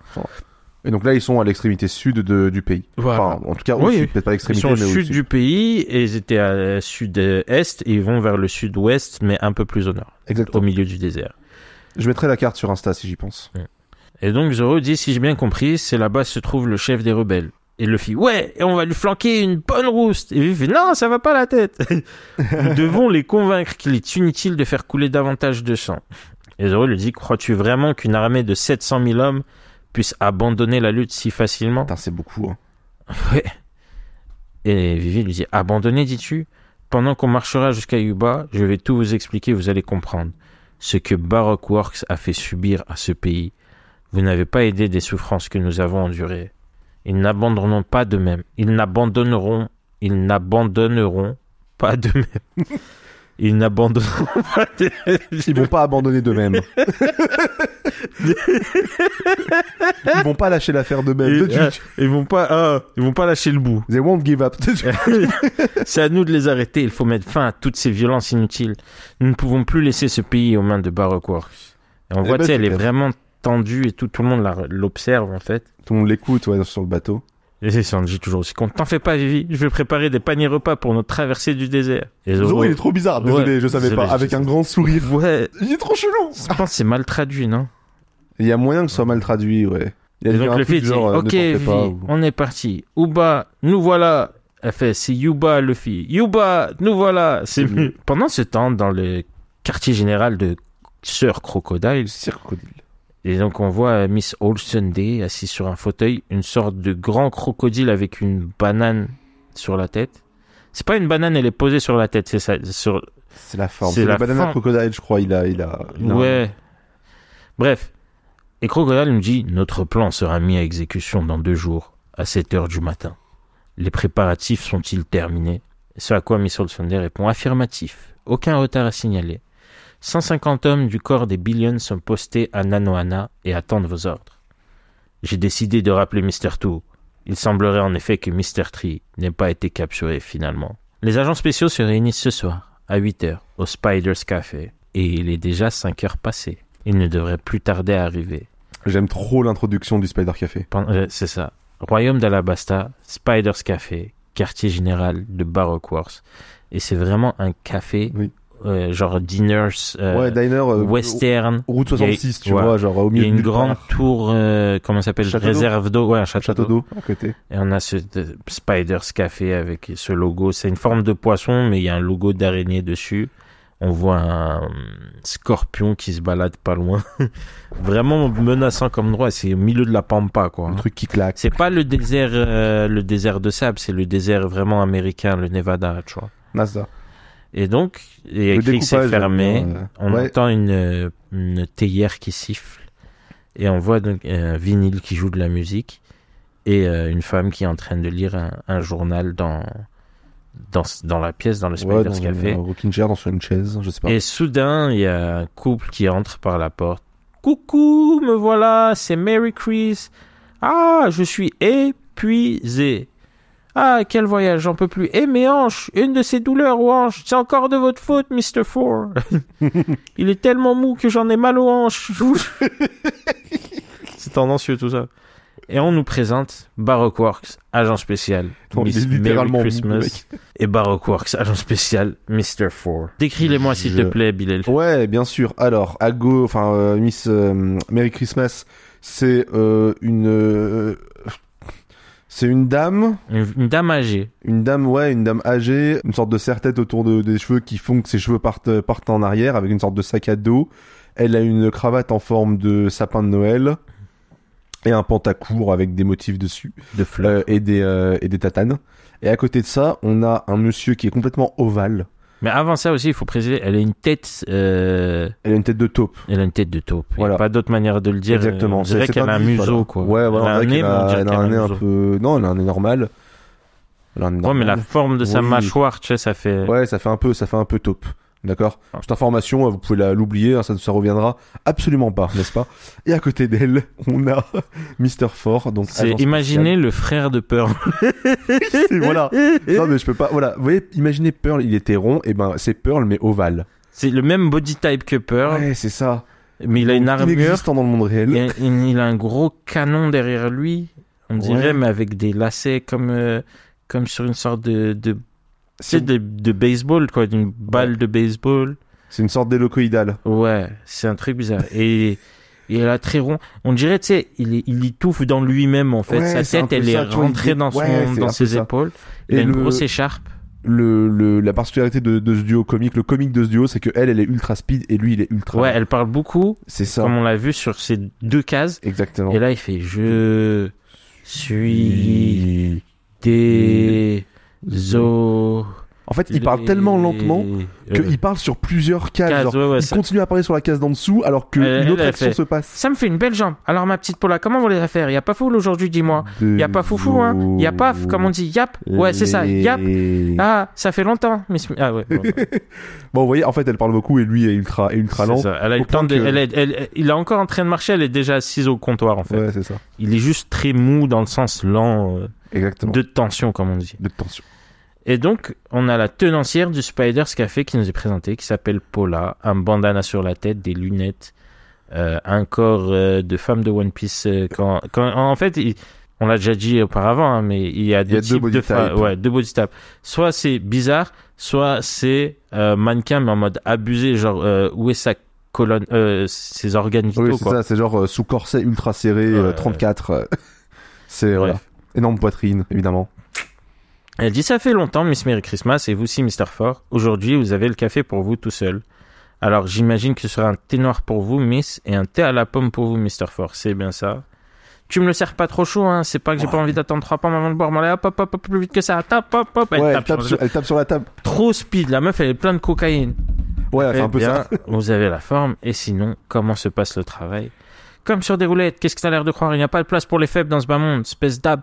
Et donc là ils sont à l'extrémité sud du pays. Voilà. Enfin, en tout cas au sud, peut-être pas à l'extrémité, ils sont mais au sud du pays et ils étaient à sud-est et ils vont vers le sud-ouest, mais un peu plus au nord. Exactement. Au milieu du désert. Je mettrai la carte sur Insta si j'y pense. Et donc Zoro dit, si j'ai bien compris, c'est là-bas se trouve le chef des rebelles. Et Luffy, ouais, et on va lui flanquer une bonne rouste. Et lui fait, non, ça va pas la tête. Nous devons les convaincre qu'il est inutile de faire couler davantage de sang. Et Zoro lui dit, crois-tu vraiment qu'une armée de 700 000 hommes puisse abandonner la lutte si facilement? Putain, c'est beaucoup. Hein. Ouais. Et Vivi lui dit, abandonner, dis-tu? Pendant qu'on marchera jusqu'à Yuba, je vais tout vous expliquer, vous allez comprendre. Ce que Baroque Works a fait subir à ce pays. Vous n'avez pas aidé des souffrances que nous avons endurées. Ils n'abandonneront pas de même. Ils n'abandonneront pas de même. Ils n'abandonneront pas de même. Ils vont pas abandonner d'eux-mêmes. Ils vont pas lâcher l'affaire d'eux-mêmes. Ils vont pas lâcher le bout. They won't give up. C'est à nous de les arrêter. Il faut mettre fin à toutes ces violences inutiles. Nous ne pouvons plus laisser ce pays aux mains de Baroque Works. Et on voit, tu sais, elle est vraiment tendue et tout le monde l'observe en fait. Tout le monde l'écoute, ouais, sur le bateau. Et c'est Sanji toujours aussi con. T'en fais pas, Vivi. Je vais préparer des paniers repas pour notre traversée du désert. Et Zoro, il est trop bizarre. Désolé, je savais pas. Avec un grand sourire. Ouais. Il est trop chelou. Je pense que c'est mal traduit, non? Il y a moyen que ce soit mal traduit, ouais. Et donc le fait dit, ok, Vivi, on est parti. Uba, nous voilà. Elle fait, c'est Yuba, Luffy. Yuba, nous voilà. C'est mieux. Pendant ce temps, dans le quartier général de Sir Crocodile. Et donc on voit Miss Olsunday assise sur un fauteuil, une sorte de grand crocodile avec une banane sur la tête. C'est pas une banane, elle est posée sur la tête, c'est ça. C'est la forme. C'est la banane à crocodile, je crois. Il a... Ouais. Bref. Et Crocodile nous dit, notre plan sera mis à exécution dans 2 jours, à 7h du matin. Les préparatifs sont-ils terminés? Ce à quoi Miss Olsunday répond affirmatif. Aucun retard à signaler. 150 hommes du corps des Billions sont postés à Nanohana et attendent vos ordres. J'ai décidé de rappeler Mr. Two. Il semblerait en effet que Mr. Tree n'ait pas été capturé finalement. Les agents spéciaux se réunissent ce soir, à 8h, au Spider's Café. Et il est déjà 5h passées. Il ne devrait plus tarder à arriver. J'aime trop l'introduction du Spider Café. C'est ça. Royaume d'Alabasta, Spider's Café, quartier général de Baroque Works. Et c'est vraiment un café... Oui. Genre diners diner western, route 66, tu vois, genre au milieu. Il y a une grande tour comment ça s'appelle, réserve d'eau, ouais, un château d'eau à côté. Et on a ce Spider's Café avec ce logo, c'est une forme de poisson mais il y a un logo d'araignée dessus. On voit un scorpion qui se balade pas loin. Vraiment menaçant comme droit, c'est au milieu de la pampa quoi. Un truc qui claque. C'est pas le désert de sable, c'est le désert vraiment américain, le Nevada, tu vois. NASA. Et donc, il y a écrit que c'est fermé. On entend une théière qui siffle. Et on voit donc un vinyle qui joue de la musique. Et une femme qui est en train de lire un journal dans la pièce, dans le Spider's Café. Un rocking chair, sur une chaise, je sais pas. Et soudain, il y a un couple qui entre par la porte. Coucou, me voilà, c'est Mary Chris. Ah, je suis épuisé. Ah, quel voyage, j'en peux plus. Eh, mes hanches, une de ces douleurs aux hanches, c'est encore de votre faute, Mr. Four. Il est tellement mou que j'en ai mal aux hanches. C'est tendancieux tout ça. Et on nous présente Baroque Works, agent spécial, Non, il Miss est littéralement Merry mou, le Christmas, et Baroque Works, agent spécial, Mr. Four. Décris-les-moi s'il te plaît, Bilal. Ouais, bien sûr. Alors, Miss Merry Christmas, c'est une dame. Une dame âgée. Une dame âgée, une sorte de serre-tête autour des cheveux qui font que ses cheveux partent en arrière avec une sorte de sac à dos. Elle a une cravate en forme de sapin de Noël et un pantacourt avec des motifs dessus. De fleurs. Et des tatanes. Et à côté de ça, on a un monsieur qui est complètement ovale. Mais avant ça aussi, il faut préciser, elle a une tête... Elle a une tête de taupe. Elle a une tête de taupe. Il Voilà. n'y a pas d'autre manière de le dire. Exactement. On dirait qu'elle a un museau, quoi. Ouais, voilà. Elle a Elle a un nez un museau. peu... Non, elle a un nez normal. Elle a un nez Ouais, normal. mais la forme de sa Oui. mâchoire, tu sais, ça fait... Ouais, ça fait un peu taupe. D'accord. Cette information, vous pouvez l'oublier, hein, ça reviendra absolument pas, n'est-ce pas? Et à côté d'elle, on a Mr. Four, donc C'est agent imaginez le frère de Pearl. spécial. Voilà. Non mais je peux pas. Voilà. Vous voyez, imaginez Pearl, il était rond, et ben c'est Pearl mais ovale. C'est le même body type que Pearl, Ouais, c'est ça. mais il a une armure. Inexistant dans le monde réel. Et il a un gros canon derrière lui, on dirait, Ouais. mais avec des lacets comme sur une sorte de baseball, quoi, d'une balle de baseball. C'est une sorte d'hélicoïdale. Ouais, c'est un truc bizarre. Et elle a très rond. On dirait, tu sais, il étouffe dans lui-même, en fait. Ouais, Sa c'est un tête, peu elle ça, est tu vois, rentrée dans c'est un dans peu ses ça. épaules. Il a Et une grosse écharpe. La particularité de ce duo comique, le comique de ce duo, c'est que elle est ultra speed et lui il est ultra. Ouais, elle parle beaucoup, C'est ça. comme on l'a vu sur ces deux cases. Exactement. Et là, il fait « Je suis des os... » En fait, il parle tellement lentement qu'il parle sur plusieurs cases. Genre, ouais, ouais, il ça- continue à parler sur la case d'en dessous alors qu'une autre elle action fait- se passe. Ça me fait une belle jambe. Alors, ma petite Paula, comment vous les faire? Y a pas foule aujourd'hui, dis-moi. Y a pas foufou, hein? Y a paf, comme on dit, yap. Ouais, c'est ça, yap. Ah, ça fait longtemps. Ah ouais. Ouais. Bon, vous voyez, en fait, elle parle beaucoup et lui est ultra C'est lent. ça. Elle a eu Au le temps point de. que- Il est encore en train de marcher. Elle est déjà assise au comptoir, en fait. Ouais, c'est ça. Il est juste très mou dans le sens lent Exactement. de tension, comme on dit. De tension. Et donc, on a la tenancière du Spider's Café qui nous est présentée, qui s'appelle Paula, un bandana sur la tête, des lunettes, un corps de femme de One Piece. En fait, on l'a déjà dit auparavant, hein, mais il y a deux deux types body de femmes. types. Ouais, deux body types. Soit c'est bizarre, soit c'est mannequin, mais en mode abusé, genre où est sa colonne, ses organes vitaux, Oui, c'est quoi. ça. C'est genre sous corset ultra serré, 34. C'est voilà. Bref. Énorme poitrine, évidemment. Elle dit, ça fait longtemps, Miss Merry Christmas, et vous aussi, Mr. Four. Aujourd'hui, vous avez le café pour vous tout seul. Alors, j'imagine que ce sera un thé noir pour vous, Miss, et un thé à la pomme pour vous, Mr. Four. C'est bien ça. Tu me le sers pas trop chaud, hein. C'est pas que j'ai pas envie d'attendre 3 pommes avant de boire. Mais allez, hop, plus vite que ça. Hop. Elle Ouais, tape elle tape sur la table. Trop speed. La meuf, elle est pleine de cocaïne. Ouais, elle fait Eh un peu bien, ça. vous avez la forme. Et sinon, comment se passe le travail? Comme sur des roulettes. Qu'est-ce que t'as l'air de croire? Il n'y a pas de place pour les faibles dans ce bas monde. Espèce d'ab.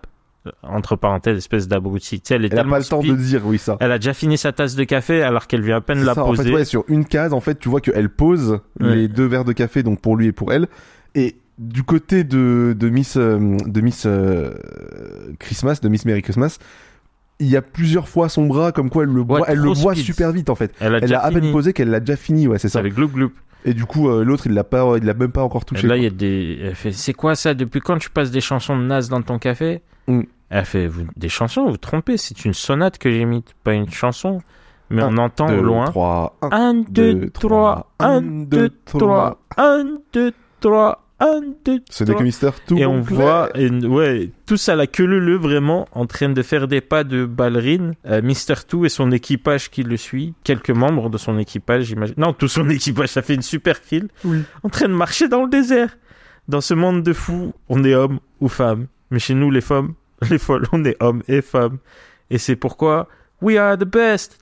Entre parenthèses, espèce d'abruti. Tu sais, elle est Elle a tellement pas le temps speed. de dire, oui, ça. Elle a déjà fini sa tasse de café alors qu'elle vient à peine C'est la ça, en poser. fait, ouais, sur une case, en fait, tu vois qu'elle pose Ouais. les 2 verres de café, donc pour lui et pour elle. Et du côté de Miss Christmas, de Miss Merry Christmas, il y a plusieurs fois son bras, comme quoi elle le Ouais, voit, elle le trop voit speed. super vite, en fait. Elle a Elle déjà a à peine fini. posé qu'elle l'a déjà fini, ouais, c'est ça. Avec Gloup Gloup. Et du coup, l'autre, il l'a même pas encore Et touché. là, il quoi. y a des. Elle fait, c'est quoi ça? Depuis quand tu passes des chansons de Nas dans ton café? Mm. Elle fait, des chansons, vous vous trompez, c'est une sonate que j'imite, pas une chanson. Mais on entend au loin. 3, 1. 1, 2, 3, 1, 2, 3, 1, 2, 3, 1, 2, Ce n'est que 3. Mister Tout. Et on voit, ouais, tous à la queue leu vraiment, en train de faire des pas de ballerine. Mr. Two et son équipage qui le suit. Quelques membres de son équipage, j'imagine. Non, tout son équipage, ça fait une super file. Oui. En train de marcher dans le désert. Dans ce monde de fous, on est homme ou femme. Mais chez nous, les femmes, les folles, on est hommes et femmes. Et c'est pourquoi we are the best,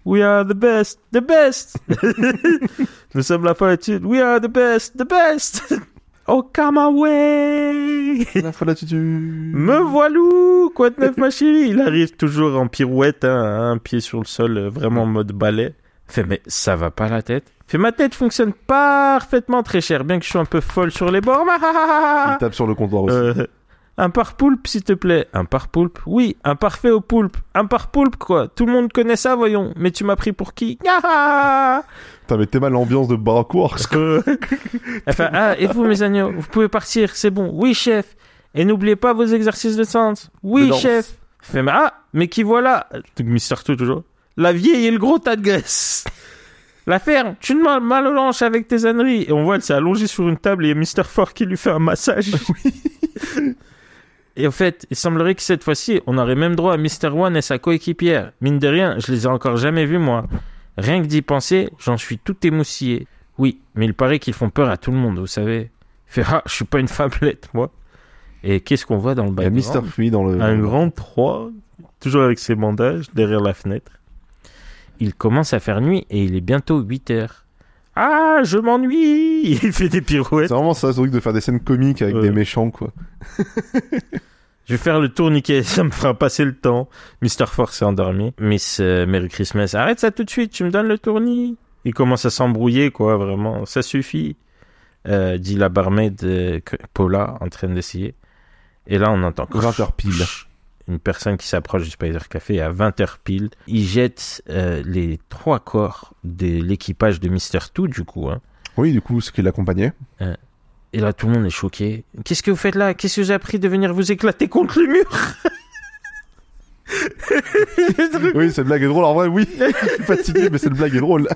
we are the best, the best. Nous sommes la follitude, we are the best. Oh, come away. La follitude. Me voilou, quoi de neuf, ma chérie? Il arrive toujours en pirouette, hein, un pied sur le sol, vraiment en mode ballet. Fait, mais ça va pas la tête? Fait, ma tête fonctionne parfaitement, très cher, bien que je sois un peu folle sur les bords. Il tape sur le comptoir aussi. Un pare-poulpe, s'il te plaît. Un pare-poulpe? Oui, un parfait au poulpe. Un pare-poulpe, quoi. Tout le monde connaît ça, voyons. Mais tu m'as pris pour qui? Putain, mais t'es mal l'ambiance de Baroque Works, quoi. Enfin, et vous, mes agneaux, vous pouvez partir, c'est bon. Oui, chef. Et n'oubliez pas vos exercices de danse. Oui, danse. chef. Il fait, mais qui voilà? Donc, Mr. Two, toujours. La vieille et le gros tas de graisse. La ferme, tu ne m'allonges avec tes âneries. Et on voit, elle s'est allongée sur une table et il y a Mr. Four qui lui fait un massage. Et en fait, il semblerait que cette fois-ci, on aurait même droit à Mr. One et sa coéquipière. Mine de rien, je les ai encore jamais vus, moi. Rien que d'y penser, j'en suis tout émoustillé. Oui, mais il paraît qu'ils font peur à tout le monde, vous savez. Il fait, je suis pas une femmelette, moi. Et qu'est-ce qu'on voit dans le Il y a background? Mr. Free dans le... Un grand 3, toujours avec ses bandages, derrière la fenêtre. Il commence à faire nuit et il est bientôt 8 heures. Ah, je m'ennuie. Il fait des pirouettes. C'est vraiment ça, ce truc de faire des scènes comiques avec des méchants, quoi. Je vais faire le tourniquet, ça me fera passer le temps. Mr. Fox s'est endormi. Miss Merry Christmas, arrête ça tout de suite, tu me donnes le tournis. Il commence à s'embrouiller, quoi, vraiment. Ça suffit, dit la barmaid Paula, en train d'essayer. Et là, on entend 20h pile. Une personne qui s'approche du Spider Café à 20h pile. Il jette les 3 corps de l'équipage de Mr. Two, du coup. Hein. Oui, du coup, ce qui l'accompagnait. Et là, tout le monde est choqué. Qu'est-ce que vous faites là? Qu'est-ce que vous avez appris de venir vous éclater contre le mur? Oui, cette blague est drôle. En vrai, oui, je suis fatigué, mais cette blague est drôle.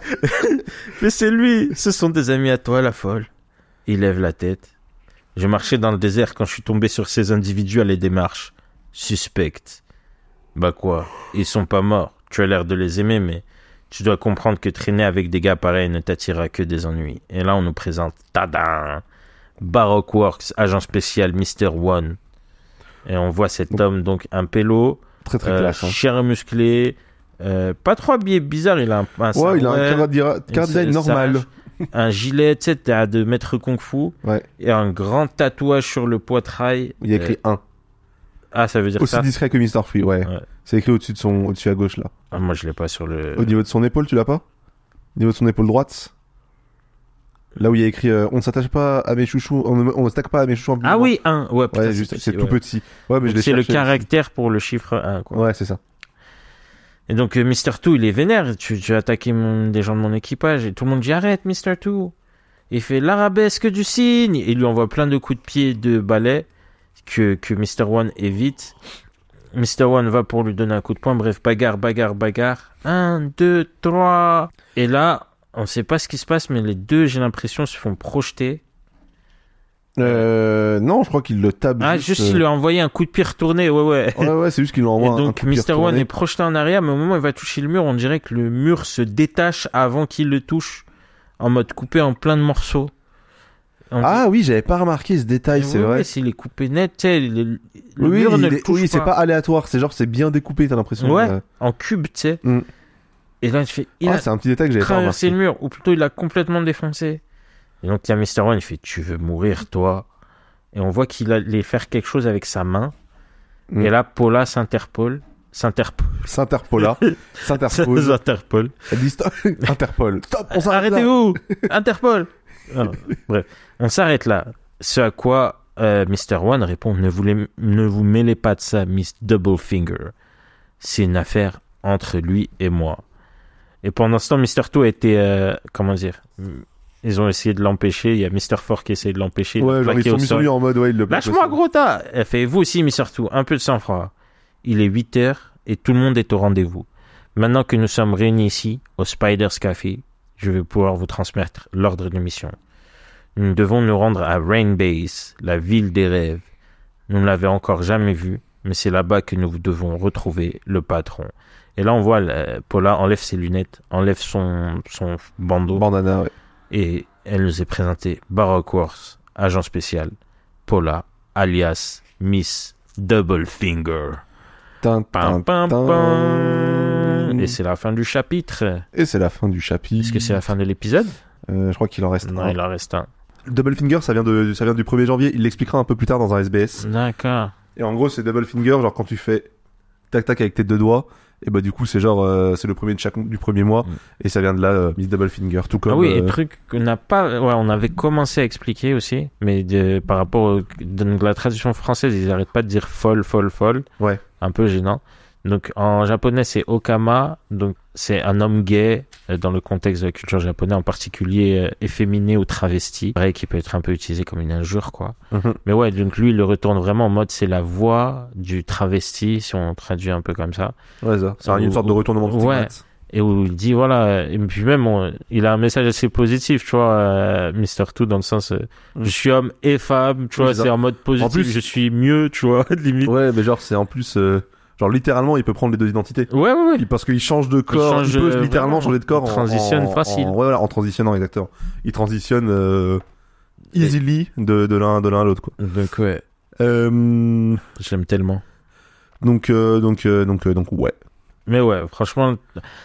Mais c'est lui. Ce sont des amis à toi, la folle. Il lève la tête. Je marchais dans le désert quand je suis tombé sur ces individus à les démarches. Suspectes. Bah quoi? Ils sont pas morts. Tu as l'air de les aimer, mais tu dois comprendre que traîner avec des gars pareils ne t'attirera que des ennuis. Et là, on nous présente Tadam! Baroque Works, agent spécial Mr. One. Et on voit cet homme, donc un pélo, Très très classe. Hein. chair musclé, pas trop habillé bizarre, il a un Ouais, il a un design normal. Un gilet, tu sais, de maître kung fu. Ouais. Et un grand tatouage sur le poitrail. Il y a écrit 1. Ah, ça veut dire Aussi ça? discret que Mr. Free, ouais. C'est écrit au-dessus à gauche, là. Ah, moi, je l'ai pas sur le... Au niveau de son épaule, tu l'as pas? Au niveau de son épaule droite? Là où il y a écrit on ne s'attache pas à mes chouchous, on ne s'attaque pas à mes chouchous en Ah oui, 1. Ouais, putain, ouais, juste, c'est tout petit. Ouais, mais je l'ai c'est le cherché, caractère pour le chiffre 1, quoi. Ouais, c'est ça. Et donc, Mr. Two, il est vénère. Tu as attaqué des gens de mon équipage. Et tout le monde dit, arrête, Mr. Two. Il fait l'arabesque du cygne. Il lui envoie plein de coups de pied de balai que Mr. One évite. Mr. One va pour lui donner un coup de poing. Bref, bagarre. 1, 2, 3. Et là, on sait pas ce qui se passe, mais les deux, j'ai l'impression, se font projeter. Non, je crois qu'il le tape. Ah, juste il lui a envoyé un coup de pied retourné, ouais. Ouais, c'est juste qu'il lui envoie Et donc, Mr. One est projeté en arrière, mais au moment où il va toucher le mur, on dirait que le mur se détache avant qu'il le touche, en mode coupé en plein de morceaux. Ah oui, j'avais pas remarqué ce détail, c'est vrai. S'il est coupé net, tu sais, le oui, mur ne le touche pas. C'est pas aléatoire, c'est genre c'est bien découpé, t'as l'impression. Ouais, en cube, tu sais. Mm. Et là, c'est un petit détail que j'avais pas remarqué. traversé le mur, ou plutôt il l'a complètement défoncé. Et donc, il y a Mr. One, il fait, tu veux mourir, toi? Et on voit qu'il allait faire quelque chose avec sa main. Et là, Paula s'interpole. Interpol. Elle dit stop. Interpol. Stop, on s'arrête là. Arrêtez-vous. Interpol. Alors, bref, on s'arrête là. Ce à quoi Mr. One répond, ne vous mêlez pas de ça, Miss Doublefinger. C'est une affaire entre lui et moi. Et pendant ce temps, Mr. Two a été, comment dire, ils ont essayé de l'empêcher. Il y a Mr. Four qui essaie de l'empêcher. Ouais, genre ils sont mis sur lui en mode, ouais, il le lâche-moi, gros tas. Elle fait, vous aussi, Mr. Two, un peu de sang-froid. Il est 8 heures et tout le monde est au rendez-vous. Maintenant que nous sommes réunis ici, au Spider's Café, je vais pouvoir vous transmettre l'ordre de mission. Nous devons nous rendre à Rain Base, la ville des rêves. Nous ne l'avons encore jamais vue, mais c'est là-bas que nous devons retrouver le patron. Et là, on voit Paula enlève ses lunettes, enlève son bandeau. Bandana, ouais. Et elle nous est présentée Baroque Works, agent spécial, Paula, alias Miss Doublefinger. Et c'est la fin du chapitre. Et c'est la fin du chapitre. Est-ce que c'est la fin de l'épisode? Je crois qu'il en reste Non, un. il en reste un. Doublefinger, ça vient du 1er janvier. Il l'expliquera un peu plus tard dans un SBS. D'accord. Et en gros, c'est Doublefinger, genre quand tu fais tac-tac avec tes deux doigts, et bah du coup, c'est genre, c'est le premier du premier mois, et ça vient de là, Miss Doublefinger, tout comme... Ah oui, et truc qu'on n'a pas... Ouais, on avait commencé à expliquer aussi, mais par rapport à la traduction française, ils n'arrêtent pas de dire folle. Ouais. Un peu gênant. Donc en japonais c'est Okama, donc c'est un homme gay dans le contexte de la culture japonaise, en particulier efféminé ou travesti, vrai qui peut être un peu utilisé comme une injure quoi. Mais ouais, donc lui il le retourne vraiment en mode c'est la voix du travesti si on traduit un peu comme ça. Ouais, ça. C'est une sorte de retournement de stigmate. Et où il dit voilà, et puis même il a un message assez positif, tu vois, Mr. Two, dans le sens je suis homme et femme, tu vois, c'est en mode positif, en plus, je suis mieux, tu vois, limite. Ouais, mais genre c'est en plus genre littéralement il peut prendre les deux identités. Ouais. Parce qu'il change de corps, il peut littéralement changer de corps transitionne facile. En transitionnant exactement. Il transitionne easily de l'un à l'autre quoi. Donc ouais. J'aime tellement. Donc ouais. Mais ouais, franchement,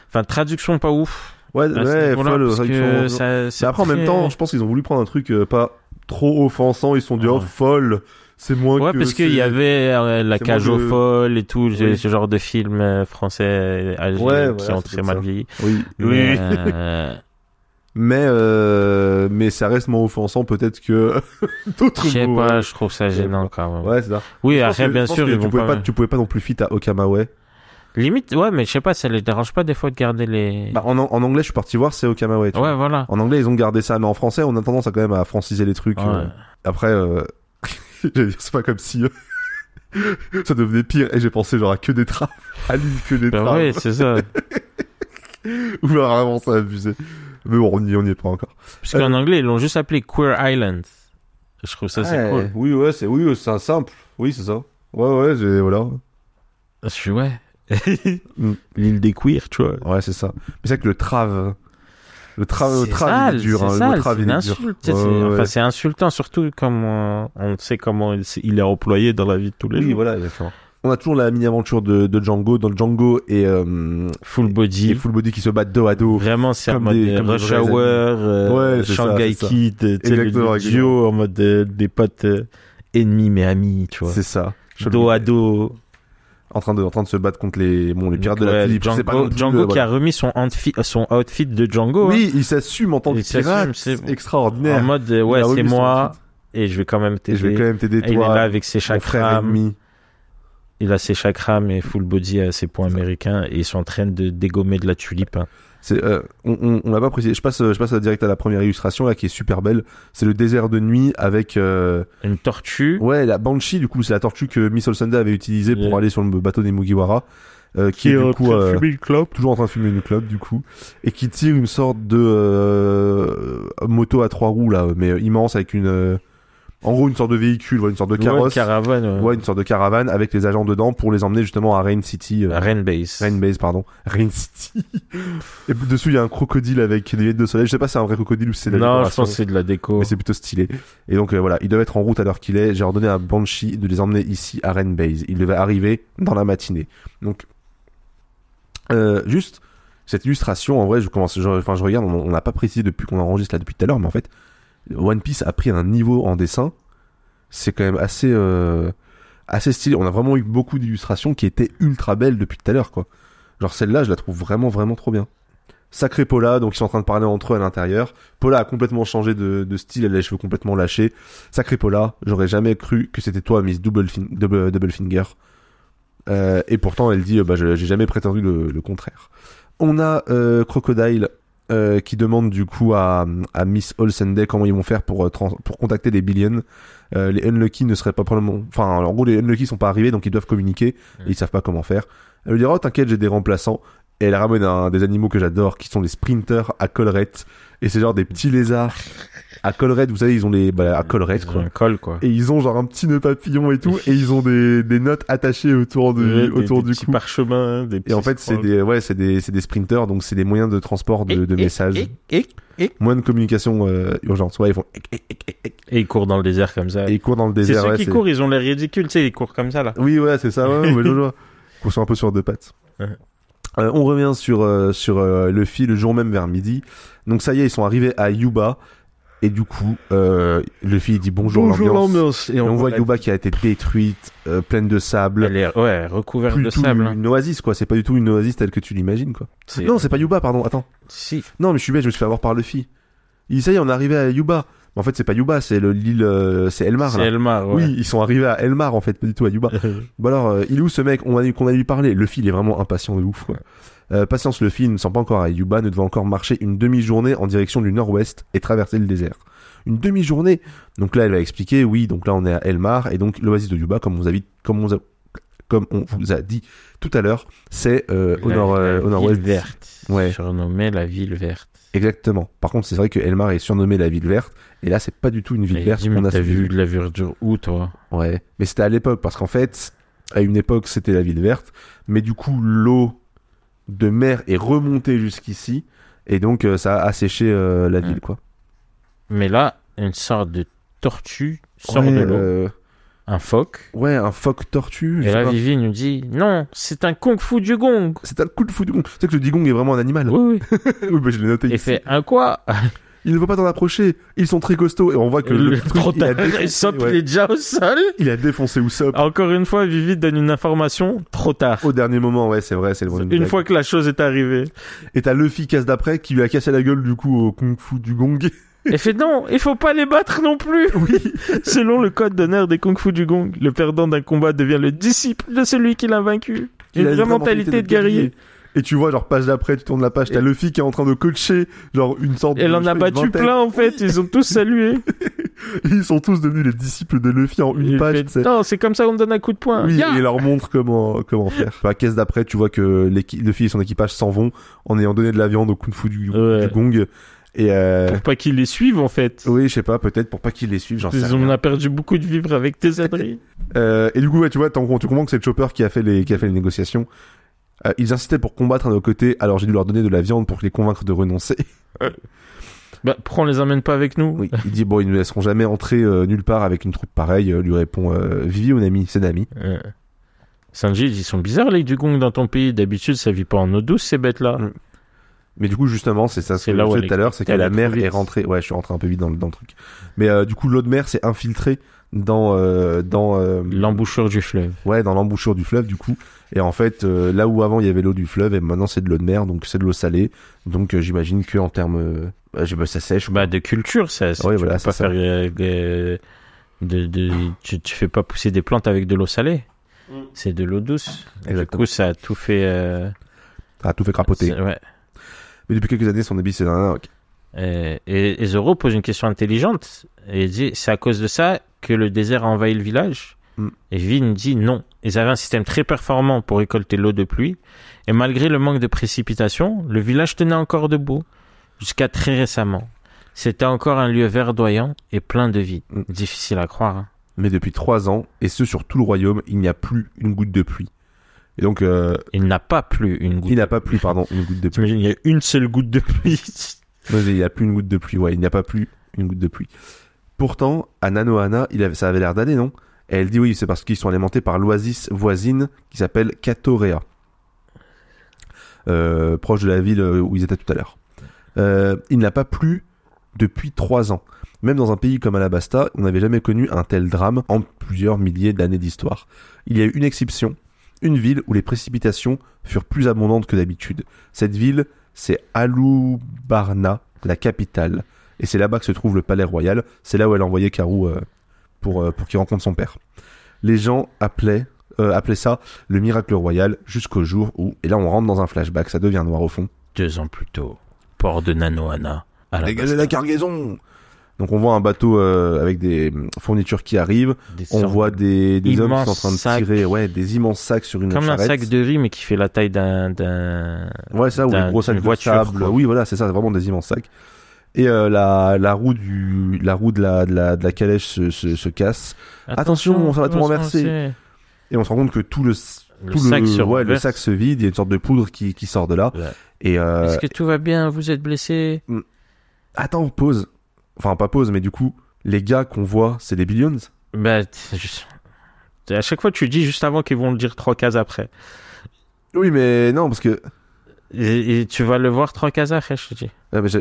enfin traduction pas ouf. Ouais, folle traduction. Mais après en même temps, je pense qu'ils ont voulu prendre un truc pas trop offensant, ils se sont dit folle, c'est moins que... Ouais, parce qu'il y avait la cage aux folles et tout, ce genre de films français qui ont très mal vieilli. Oui. Mais ça reste moins offensant peut-être que d'autres mots. Je sais pas, je trouve ça gênant quand même. Ouais, c'est ça. Oui, après bien sûr, tu pouvais pas non plus fit à Okamawe. Limite, ouais, mais je sais pas, ça les dérange pas des fois de garder les... Bah, en anglais, je suis parti voir, c'est Okamawe. Ouais, voilà. En anglais, ils ont gardé ça, mais en français, on a tendance à quand même à franciser les trucs. Ouais. Après, c'est pas comme si ça devenait pire, et j'ai pensé genre à que des traves. À l'île que des traves. Ouais, c'est ça. Ou vraiment, ça a abusé. Mais bon, on y est pas encore. Parce qu'en anglais, ils l'ont juste appelé Queer Island. Je trouve ça, c'est cool. Oui, c'est simple. Oui, c'est ça. Ouais, voilà. Je suis, ouais. L'île des queers, tu vois. Ouais, c'est ça. Mais c'est que le trave, il est dur. C'est une insulte. Enfin, c'est insultant, surtout comme on sait comment il est employé dans la vie de tous les jours. Oui, voilà, exactement. On a toujours la mini-aventure de Django, dans Django et Full Body. Et Full Body qui se battent dos à dos. Vraiment, c'est en mode Rush Hour, Shanghai Kid, le duo en mode des potes ennemis mais amis, tu vois. C'est ça. Dos à dos. En train de se battre contre les pirates de la Philippe. Django qui a remis son outfit de Django. Oui, il s'assume en tant que pirate. C'est extraordinaire. En mode, c'est moi, et je vais quand même t'aider. Toi. Il est là avec ses chakras. Il a ses chakras, mais Full Body a ses points américains, et ils sont en train de dégommer de la tulipe. On l'a pas précisé. Je passe direct à la première illustration là qui est super belle. C'est le désert de nuit avec une tortue. Ouais, la Banshee du coup c'est la tortue que Miss Olsende avait utilisée pour aller sur le bateau des Mugiwara, qui est du coup toujours en train de fumer une clope du coup, et qui tire une sorte de moto à 3 roues là, mais immense avec en gros une sorte de véhicule, une sorte de carrosse, une sorte de caravane avec les agents dedans pour les emmener justement à Rain City, Rain City. Et dessus il y a un crocodile avec des lunettes de soleil. Je sais pas si c'est un vrai crocodile ou si c'est de la décoration. Non, je pense que c'est de la déco. Mais c'est plutôt stylé. Et donc voilà, ils doivent être en route à l'heure qu'il est. J'ai ordonné à Banshee de les emmener ici à Rain Base. Ils devaient arriver dans la matinée. Donc juste cette illustration, en vrai, je regarde, on n'a pas précisé depuis qu'on enregistre là depuis tout à l'heure, mais en fait One Piece a pris un niveau en dessin, c'est quand même assez stylé. On a vraiment eu beaucoup d'illustrations qui étaient ultra belles depuis tout à l'heure, quoi. Genre celle-là, je la trouve vraiment, vraiment trop bien. Sacré Paula, donc ils sont en train de parler entre eux à l'intérieur. Paula a complètement changé de style, elle a les cheveux complètement lâchés. Sacré Paula, j'aurais jamais cru que c'était toi, Miss Doublefinger. Et pourtant, elle dit, j'ai jamais prétendu le contraire. On a Crocodile qui demande du coup à Miss Olsende comment ils vont faire pour contacter les Billions. Les Unlucky ne seraient pas probablement... Enfin, en gros, les Unlucky sont pas arrivés, donc ils doivent communiquer, et ils savent pas comment faire. Elle lui dira, oh t'inquiète, j'ai des remplaçants. Et elle ramène des animaux que j'adore, qui sont les sprinters à collerette. Et c'est genre des petits lézards à collerette, vous savez, ils ont à collerette, quoi. Un col, quoi. Et ils ont genre un petit nœud papillon et tout, et ils ont des notes attachées autour du petits cou. Parchemins, des petits et en fait, c'est des sprinters, donc c'est des moyens de transport de messages. Moyens de communication urgente. Ouais, ils font et ils courent dans le désert comme ça. Et ils courent dans le désert. C'est ceux qui courent, ils ont l'air ridicules, tu sais, ils courent comme ça, là. Oui, ouais, c'est ça, ouais, je vois. Ils courent un peu sur deux pattes. On revient sur Luffy le jour même vers midi. Donc ça y est, ils sont arrivés à Yuba. Et du coup, Luffy dit bonjour l'ambiance. Et on voit Yuba qui a été détruite, pleine de sable. Elle est recouverte de sable. Une oasis, quoi. C'est pas du tout une oasis telle que tu l'imagines, quoi. Non, c'est pas Yuba, pardon. Attends. Si. Non, mais je suis bête, je me suis fait avoir par Luffy. Il dit ça y est, on est arrivé à Yuba. En fait, c'est pas Yuba, c'est l'île, c'est Elmar. C'est là. Elmar, ouais. Oui, ils sont arrivés à Elmar, en fait, pas du tout à Yuba. Bon alors, il est où ce mec qu'on a lui parler? Luffy, il est vraiment impatient de ouf, quoi. Patience, Luffy, il ne sent pas encore à Yuba, ne devant encore marcher une demi-journée en direction du nord-ouest et traverser le désert. Une demi-journée. Donc là, elle va expliquer, oui, donc là, on est à Elmar, et donc l'oasis de Yuba, comme on vous a dit tout à l'heure, c'est au nord-ouest. Ville verte. Ouais. Surnommée la ville verte. Exactement. Par contre, c'est vrai que Elmar est surnommé la ville verte, et là, c'est pas du tout une ville verte. On a vu de la verdure où, toi? Ouais. Mais c'était à l'époque, parce qu'en fait, à une époque, c'était la ville verte, mais du coup, l'eau de mer est remontée jusqu'ici, et donc ça a asséché la ville, quoi. Mais là, une sorte de tortue sort de l'eau. Un phoque. Ouais, un phoque tortue. Et là, Vivi nous dit, non, c'est un kung-fu du gong. C'est un coup de fou du gong. Tu sais que le dugong est vraiment un animal. Oui, oui. Oui, bah, je l'ai noté Et ici. fait, un quoi? Il ne faut pas t'en approcher. Ils sont très costauds. Et on voit que le truc, il a défoncé, Usopp, ouais. il est déjà au sol. Il a défoncé Usopp. Encore une fois, Vivi donne une information trop tard. Au dernier moment, ouais, c'est vrai, c'est le Une fois que la chose est arrivée. Et t'as Luffy casse d'après qui lui a cassé la gueule du coup au kung fu du gong. Et fait non, il faut pas les battre non plus. Oui. Selon le code d'honneur des Kung Fu du Gong, le perdant d'un combat devient le disciple de celui qui l'a vaincu. Il a Une vraie mentalité de guerrier. Et tu vois, genre, page d'après, tu tournes la page, t'as Luffy qui est en train de coacher, genre, une sorte de... Elle en a battu plein, en fait. Ils ont tous salué. Et ils sont tous devenus les disciples de Luffy en une Il page, fait, tu sais. non, c'est comme ça qu'on me donne un coup de poing. Oui, Ya et il leur montre comment faire. À la caisse d'après, tu vois que Luffy et son équipage s'en vont en ayant donné de la viande au kung fu du gong. Et Pour pas qu'ils les suivent, en fait. oui, je sais pas, peut-être pour pas qu'ils les suivent, j'en sais rien. On a perdu beaucoup de vivres avec tes adris. Et du coup, ouais, tu vois, tu comprends que c'est Chopper qui a fait les négociations. Ils insistaient pour combattre à nos côtés, alors j'ai dû leur donner de la viande pour les convaincre de renoncer. Bah, pourquoi on les emmène pas avec nous? Oui, il dit, bon, ils ne laisseront jamais entrer nulle part avec une troupe pareille, lui répond Vivi, mon ami, c'est Nami. Sanji, ils sont bizarres, les Dugong, dans ton pays. D'habitude, ça vit pas en eau douce, ces bêtes-là. Mais du coup, justement, c'est ça ce que je disais tout à l'heure, c'est que la mer est rentrée. Ouais, je suis rentré un peu vite dans le truc. Mais du coup, l'eau de mer s'est infiltrée dans l'embouchure du fleuve. Ouais, dans l'embouchure du fleuve, du coup. Et en fait, là où avant il y avait l'eau du fleuve, et maintenant c'est de l'eau de mer, donc c'est de l'eau salée. Donc j'imagine que en termes, ça sèche. Bah, de culture, ça. Ouais, voilà, tu peux pas faire tu fais pas pousser des plantes avec de l'eau salée. C'est de l'eau douce. Exactement. Du coup, ça a tout fait. Ça a tout fait crapoter. Ouais. Mais depuis quelques années, son débit c'est un ok. Et Zoro pose une question intelligente et il dit c'est à cause de ça que le désert a envahi le village. Et Vin dit non. Ils avaient un système très performant pour récolter l'eau de pluie et malgré le manque de précipitations, le village tenait encore debout jusqu'à très récemment. C'était encore un lieu verdoyant et plein de vie. Difficile à croire. Hein. Mais depuis 3 ans, et ce sur tout le royaume, il n'y a plus une goutte de pluie. Et donc, il n'a pas plu une goutte. Il n'a pas plu, pardon, une goutte de pluie. T'imagines, il y a une seule goutte de pluie. Non, il n'y a plus une goutte de pluie, ouais, il n'y a pas plus une goutte de pluie. Pourtant, à Nanohana, ça avait l'air d'aller, non? Et elle dit oui, c'est parce qu'ils sont alimentés par l'oasis voisine qui s'appelle Katorea. Proche de la ville où ils étaient tout à l'heure. Il n'a pas plu depuis 3 ans. Même dans un pays comme Alabasta, on n'avait jamais connu un tel drame en plusieurs milliers d'années d'histoire. Il y a eu une exception, une ville où les précipitations furent plus abondantes que d'habitude. Cette ville, c'est Alubarna, la capitale. Et c'est là-bas que se trouve le palais royal. C'est là où elle envoyait Karou pour qu'il rencontre son père. Les gens appelaient ça le miracle royal jusqu'au jour où... Et là, on rentre dans un flashback, ça devient noir au fond. 2 ans plus tôt, port de Nanohana. Dégagez la cargaison! Donc on voit un bateau avec des fournitures qui arrivent. On voit des hommes qui sont en train de tirer des immenses sacs sur une charrette. Comme un sac de riz, mais qui fait la taille d'un ouais, ça, ou des gros sacs de sable. Oui, voilà, c'est ça, c'est vraiment des immenses sacs. Et la roue de la calèche se casse. Attention, ça va tout renverser. Et on se rend compte que tout le sac se vide. Il y a une sorte de poudre qui sort de là. Ouais. Et est-ce que tout va bien? Vous êtes blessé? Attends, pause. Enfin, pas pause, mais du coup, les gars qu'on voit, c'est les Billions. Bah, à chaque fois, tu dis juste avant qu'ils vont le dire 3 cases après. Oui, mais non, parce que... Et tu vas le voir 3 cases après, je te dis.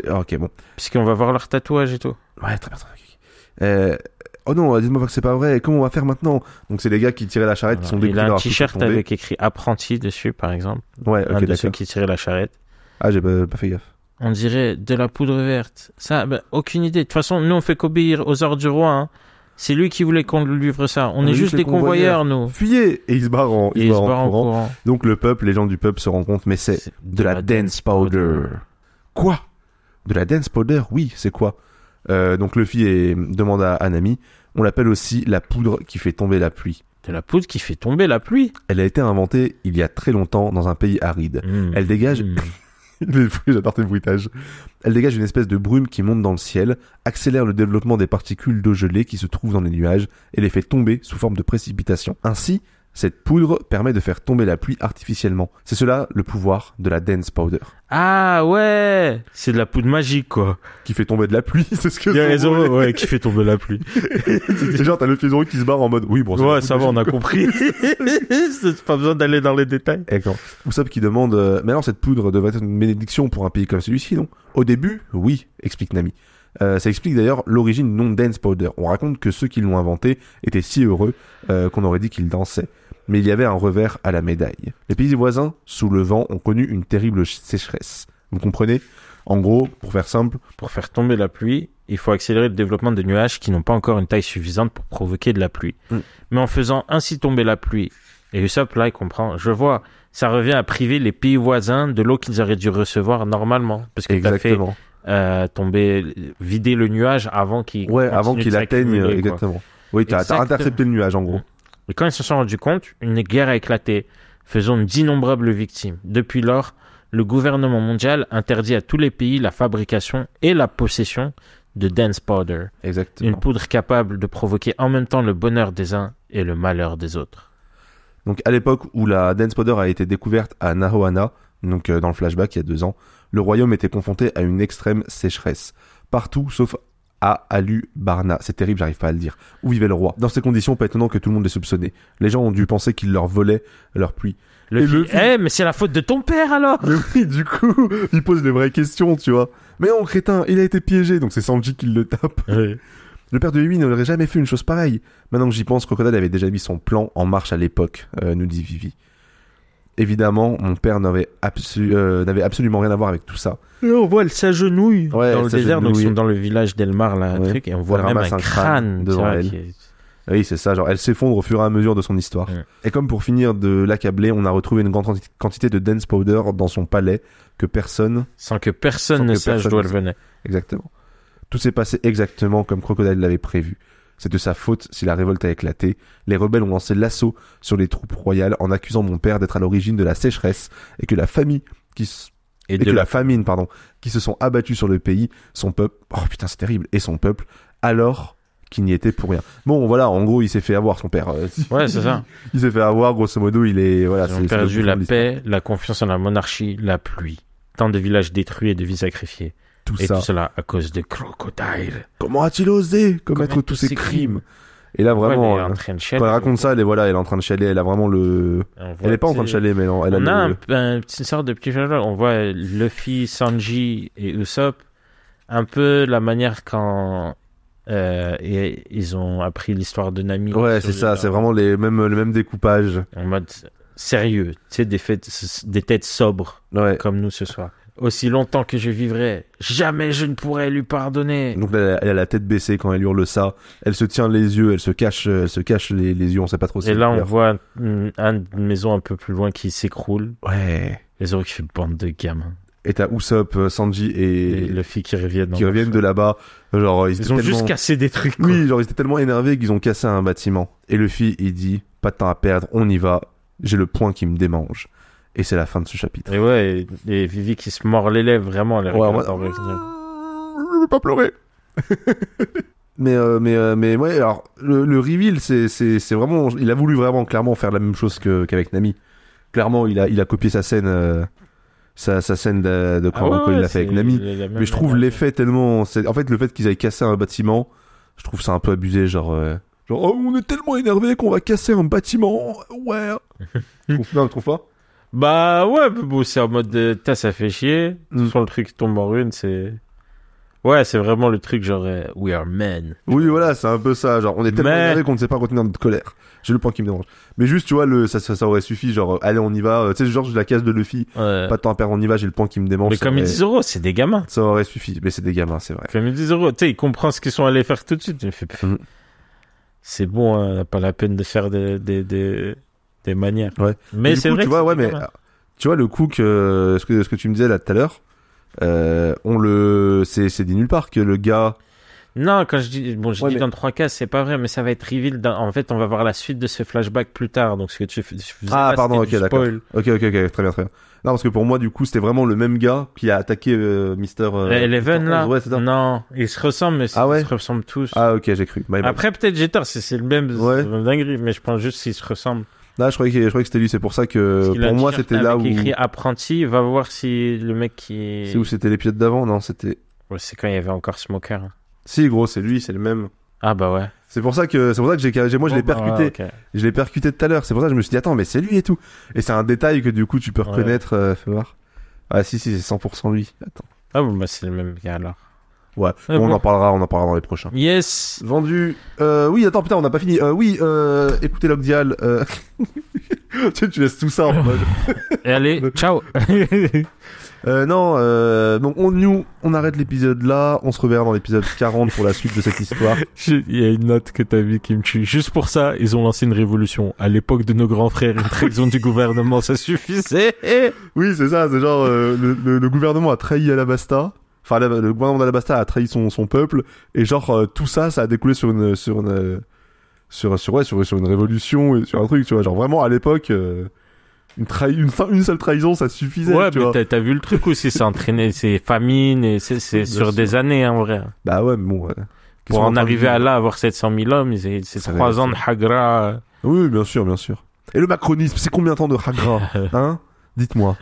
Ok, bon. Puisqu'on va voir leur tatouage et tout. Ouais, très bien. Oh non, dites-moi pas que c'est pas vrai. Comment on va faire maintenant? Donc, c'est les gars qui tiraient la charrette, qui sont découpés. Il a un t-shirt avec écrit apprenti dessus, par exemple. Ouais, ok, un de ceux qui tiraient la charrette. Ah, j'ai pas fait gaffe. On dirait de la poudre verte. Ça, aucune idée. De toute façon, nous, on fait qu'obéir aux ordres du roi. Hein. C'est lui qui voulait qu'on lui livre ça. On est juste des convoyeurs, nous. Fuyez! Et il se barre en courant. Donc le peuple, les gens du peuple se rendent compte, mais c'est de la dance powder. Quoi? De la dance powder? Oui, c'est quoi? Donc Luffy demande à Nami. On l'appelle aussi la poudre qui fait tomber la pluie. De la poudre qui fait tomber la pluie? Elle a été inventée il y a très longtemps dans un pays aride. Elle dégage... J'adore tes bruitages. Elle dégage une espèce de brume qui monte dans le ciel, accélère le développement des particules d'eau gelée qui se trouvent dans les nuages et les fait tomber sous forme de précipitation. Ainsi, cette poudre permet de faire tomber la pluie artificiellement. C'est cela le pouvoir de la dance powder. Ah ouais, c'est de la poudre magique quoi. Qui fait tomber de la pluie, c'est ce que il y a raison, ouais, qui fait tomber la pluie. C'est genre t'as le Zoro qui se barre en mode oui bon. Ouais, ça va, on a compris. C'est pas besoin d'aller dans les détails. D'accord. Usopp qui demande mais alors cette poudre devrait être une bénédiction pour un pays comme celui-ci, non? Au début, oui, explique Nami. Ça explique d'ailleurs l'origine du nom Dance Powder. On raconte que ceux qui l'ont inventé étaient si heureux qu'on aurait dit qu'ils dansaient. Mais il y avait un revers à la médaille. Les pays voisins, sous le vent, ont connu une terrible sécheresse. Vous comprenez? En gros, pour faire simple... Pour faire tomber la pluie, il faut accélérer le développement des nuages qui n'ont pas encore une taille suffisante pour provoquer de la pluie. Mais en faisant ainsi tomber la pluie, et Usopp là il comprend, je vois, ça revient à priver les pays voisins de l'eau qu'ils auraient dû recevoir normalement. Parce que exactement. Vider le nuage avant qu'il atteigne, exactement. Oui, t'as intercepté le nuage en gros. Et quand ils se sont rendus compte, une guerre a éclaté, faisant d'innombrables victimes. Depuis lors, le gouvernement mondial interdit à tous les pays la fabrication et la possession de dance powder. Exactement. Une poudre capable de provoquer en même temps le bonheur des uns et le malheur des autres. Donc à l'époque où la dance powder a été découverte à Nahoana, donc dans le flashback il y a 2 ans, le royaume était confronté à une extrême sécheresse. Partout sauf à Alu-Barna, c'est terrible, j'arrive pas à le dire, où vivait le roi. Dans ces conditions, pas étonnant que tout le monde les soupçonnait. Les gens ont dû penser qu'il leur volait leur pluie. Mais c'est la faute de ton père alors. Mais oui, du coup, il pose les vraies questions, tu vois. Mais non, crétin, il a été piégé, donc c'est Sanji qui le tape. Oui. Le père de Yui n'aurait jamais fait une chose pareille. Maintenant que j'y pense, Crocodile avait déjà mis son plan en marche à l'époque, nous dit Vivi. Évidemment, mon père n'avait absolument rien à voir avec tout ça. Et on voit, elle s'agenouille dans le désert, donc ils sont dans le village d'Elmar, là, ouais. truc, et on voit même un crâne devant elle. Oui, c'est ça, genre elle s'effondre au fur et à mesure de son histoire. Et comme pour finir de l'accabler, on a retrouvé une grande quantité de dance powder dans son palais sans que personne ne sache d'où elle venait. Exactement. Tout s'est passé exactement comme Crocodile l'avait prévu. C'est de sa faute si la révolte a éclaté. Les rebelles ont lancé l'assaut sur les troupes royales en accusant mon père d'être à l'origine de la sécheresse et que la famine qui se sont abattus sur le pays, son peuple, oh putain c'est terrible, et son peuple, alors qu'il n'y était pour rien. Bon voilà, en gros il s'est fait avoir son père. Ouais c'est ça. Il s'est fait avoir, grosso modo il est... Voilà, ils ont perdu la paix, la confiance en la monarchie, la pluie. Tant de villages détruits et de vies sacrifiées. Tout cela à cause de Crocodile. Comment a-t-il osé commettre tous ces crimes? Et là vraiment, elle est en train de chialer, quand elle raconte ça, elle est en train de chialer. Elle a vraiment le. Elle est pas en train de chialer, mais non. On a une sorte de petit chaleur. On voit Luffy, Sanji et Usopp. Un peu la manière quand ils ont appris l'histoire de Nami. Ouais, c'est ça. C'est vraiment le même découpage. En mode sérieux, tu sais, des têtes sobres, comme nous ce soir. Aussi longtemps que je vivrai, jamais je ne pourrai lui pardonner. Donc là, elle a la tête baissée quand elle hurle ça. Elle se tient les yeux, elle se cache les yeux, on sait pas trop. Et là, on voit une maison un peu plus loin qui s'écroule. Ouais. Les Zoro qui fait bande de gamins. Et t'as Usopp, Sanji et Luffy qui reviennent de là-bas. Genre, ils ont juste cassé des trucs. Quoi. Oui, genre ils étaient tellement énervés qu'ils ont cassé un bâtiment. Et Luffy, il dit, pas de temps à perdre, on y va. J'ai le poing qui me démange. Et c'est la fin de ce chapitre. Et ouais, et Vivi qui se mord les lèvres, vraiment. Je veux pas pleurer. mais ouais, alors, le reveal, c'est vraiment, il a voulu vraiment, clairement, faire la même chose qu'avec Nami. Clairement, il a copié sa scène, sa scène de quand il l'a fait avec Nami. Mais je trouve l'effet tellement, en fait, le fait qu'ils aient cassé un bâtiment, je trouve ça un peu abusé, genre, oh, on est tellement énervé qu'on va casser un bâtiment, ouais. Non, tu trouves pas? Bah ouais, bon, c'est en mode ça fait chier. Sur le truc qui tombe en ruine, c'est... Ouais, c'est vraiment le truc genre we are men. Oui, voilà, c'est un peu ça. Genre, on est tellement Mais- énervé qu'on ne sait pas contenir notre colère. J'ai le point qui me dérange. Mais juste, tu vois, ça aurait suffi. Genre, allez, on y va. Tu sais, genre, la case de Luffy. Ouais. Pas de temps à perdre, on y va. J'ai le point qui me démange. Mais ça comme ils aurait- disent Zoro, c'est des gamins. Ça aurait suffi. Mais c'est des gamins, c'est vrai. Comme ils disent Zoro, tu sais, ils comprennent ce qu'ils sont allés faire tout de suite. Je fais, Mhm. c'est bon, hein, pas la peine de faire des manières. Ouais. Mais Et du c'est coup, vrai tu que vois, c'est ouais, des mais gamins. tu vois, le Cook, ce que tu me disais là tout à l'heure, c'est dit nulle part que le gars. Non, quand je dis, bon, je Ouais, dis mais- dans 3 cases, c'est pas vrai, mais ça va être reveal. En fait, on va voir la suite de ce flashback plus tard. Donc, ce que tu faisais Ah, là, pardon, c'était ok, du d'accord. spoil. Ok, très bien. Non, parce que pour moi, du coup, c'était vraiment le même gars qui a attaqué Mister. Eleven, Mr. là. 11, ouais, c'est ça. Non, ils se ressemblent, mais Ah ouais ils se ressemblent tous. Ah, ok, j'ai cru. My bad. Après, peut-être j'ai tort, c'est le même, Ouais. c'est la même dinguerie, mais je pense juste qu'ils se ressemblent. Là, je croyais que c'était lui. C'est pour ça que Parce qu'il a pour un moi, t-shirt c'était là où. avec écrit apprenti, va voir si le mec qui. C'est où c'était l'épisode d'avant? Non, c'était. Ouais, c'est quand il y avait encore Smoker. Si, gros, c'est lui, c'est le même. Ah bah ouais. C'est pour ça que moi je l'ai percuté. Ouais, ok. Je l'ai percuté tout à l'heure. C'est pour ça que je me suis dit attends, mais c'est lui et tout. Et c'est un détail que du coup tu peux Ouais. reconnaître. Fais voir. Ah si, c'est 100% lui. Attends. Ah bon, bah c'est le même gars alors. Ouais. Ouais, Bon, bon. on en parlera dans les prochains. Yes. Vendu. Oui, attends, putain, on n'a pas fini. Écoutez Logdial. Tu laisses tout ça en mode. Et allez, ciao. Non, donc on arrête l'épisode là. On se reverra dans l'épisode 40 pour la suite de cette histoire. Il y a une note que t'as vu qui me tue. Juste pour ça, ils ont lancé une révolution. À l'époque de nos grands frères, une trahison du gouvernement, ça suffisait. Oui, c'est ça. C'est genre le gouvernement a trahi Alabasta. Enfin, le gouvernement d'Alabasta a trahi son peuple. Et genre tout ça a découlé sur une révolution et sur un truc. Tu vois, genre vraiment à l'époque. Une seule trahison, ça suffisait. Ouais, tu mais vois. t'as vu le truc aussi, c'est entraîné, c'est famine et c'est Bien sur sûr. des années en vrai. Bah ouais, mais bon. Qu'ils Pour sont en train de arriver à vivre. là, avoir 700 000 hommes, c'est Ça 3 va, ans de Hagra. Oui, bien sûr. Et le macronisme, c'est combien de temps de Hagra, hein? Dites-moi.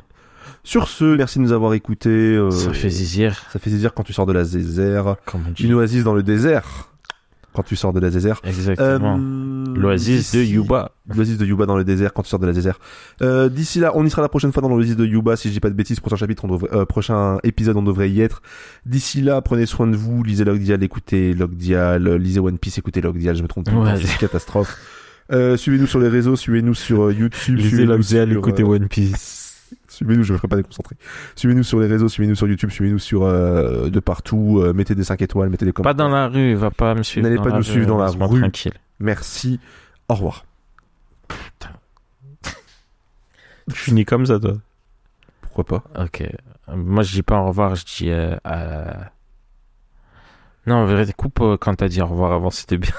Sur ce, merci de nous avoir écoutés. Ça fait zizir. Ça fait zizir quand tu sors de la zézère. Comme on dit. Une oasis dans le désert. Quand tu sors de la désert. Exactement. L'oasis de d'ici- Yuba. L'oasis de Yuba dans le désert quand tu sors de la désert. D'ici là, on y sera la prochaine fois dans l'oasis de Yuba. Si je dis pas de bêtises, prochain épisode, on devrait y être. D'ici là, prenez soin de vous. Lisez Logdial, écoutez Logdial. Lisez One Piece, écoutez Logdial. Je me trompe tout le Ouais. temps, c'est une catastrophe. Suivez-nous sur les réseaux, suivez-nous sur YouTube. Lisez suivez-nous Logdial, sur, écoutez One Piece. Suivez-nous, je me ferai pas déconcentrer. Suivez-nous sur les réseaux, suivez-nous sur YouTube, suivez-nous sur de partout. Mettez des 5 étoiles, mettez des Pas commentaires. dans la rue, va pas me suivre. N'allez dans pas la nous rue, suivre dans la laisse-moi rue. Tranquille. Merci. Au revoir. Tu finis comme ça, toi. Pourquoi pas? Ok. Moi, je dis pas au revoir, je dis. Non, en vérité, coupe quand t'as dit au revoir avant, c'était bien.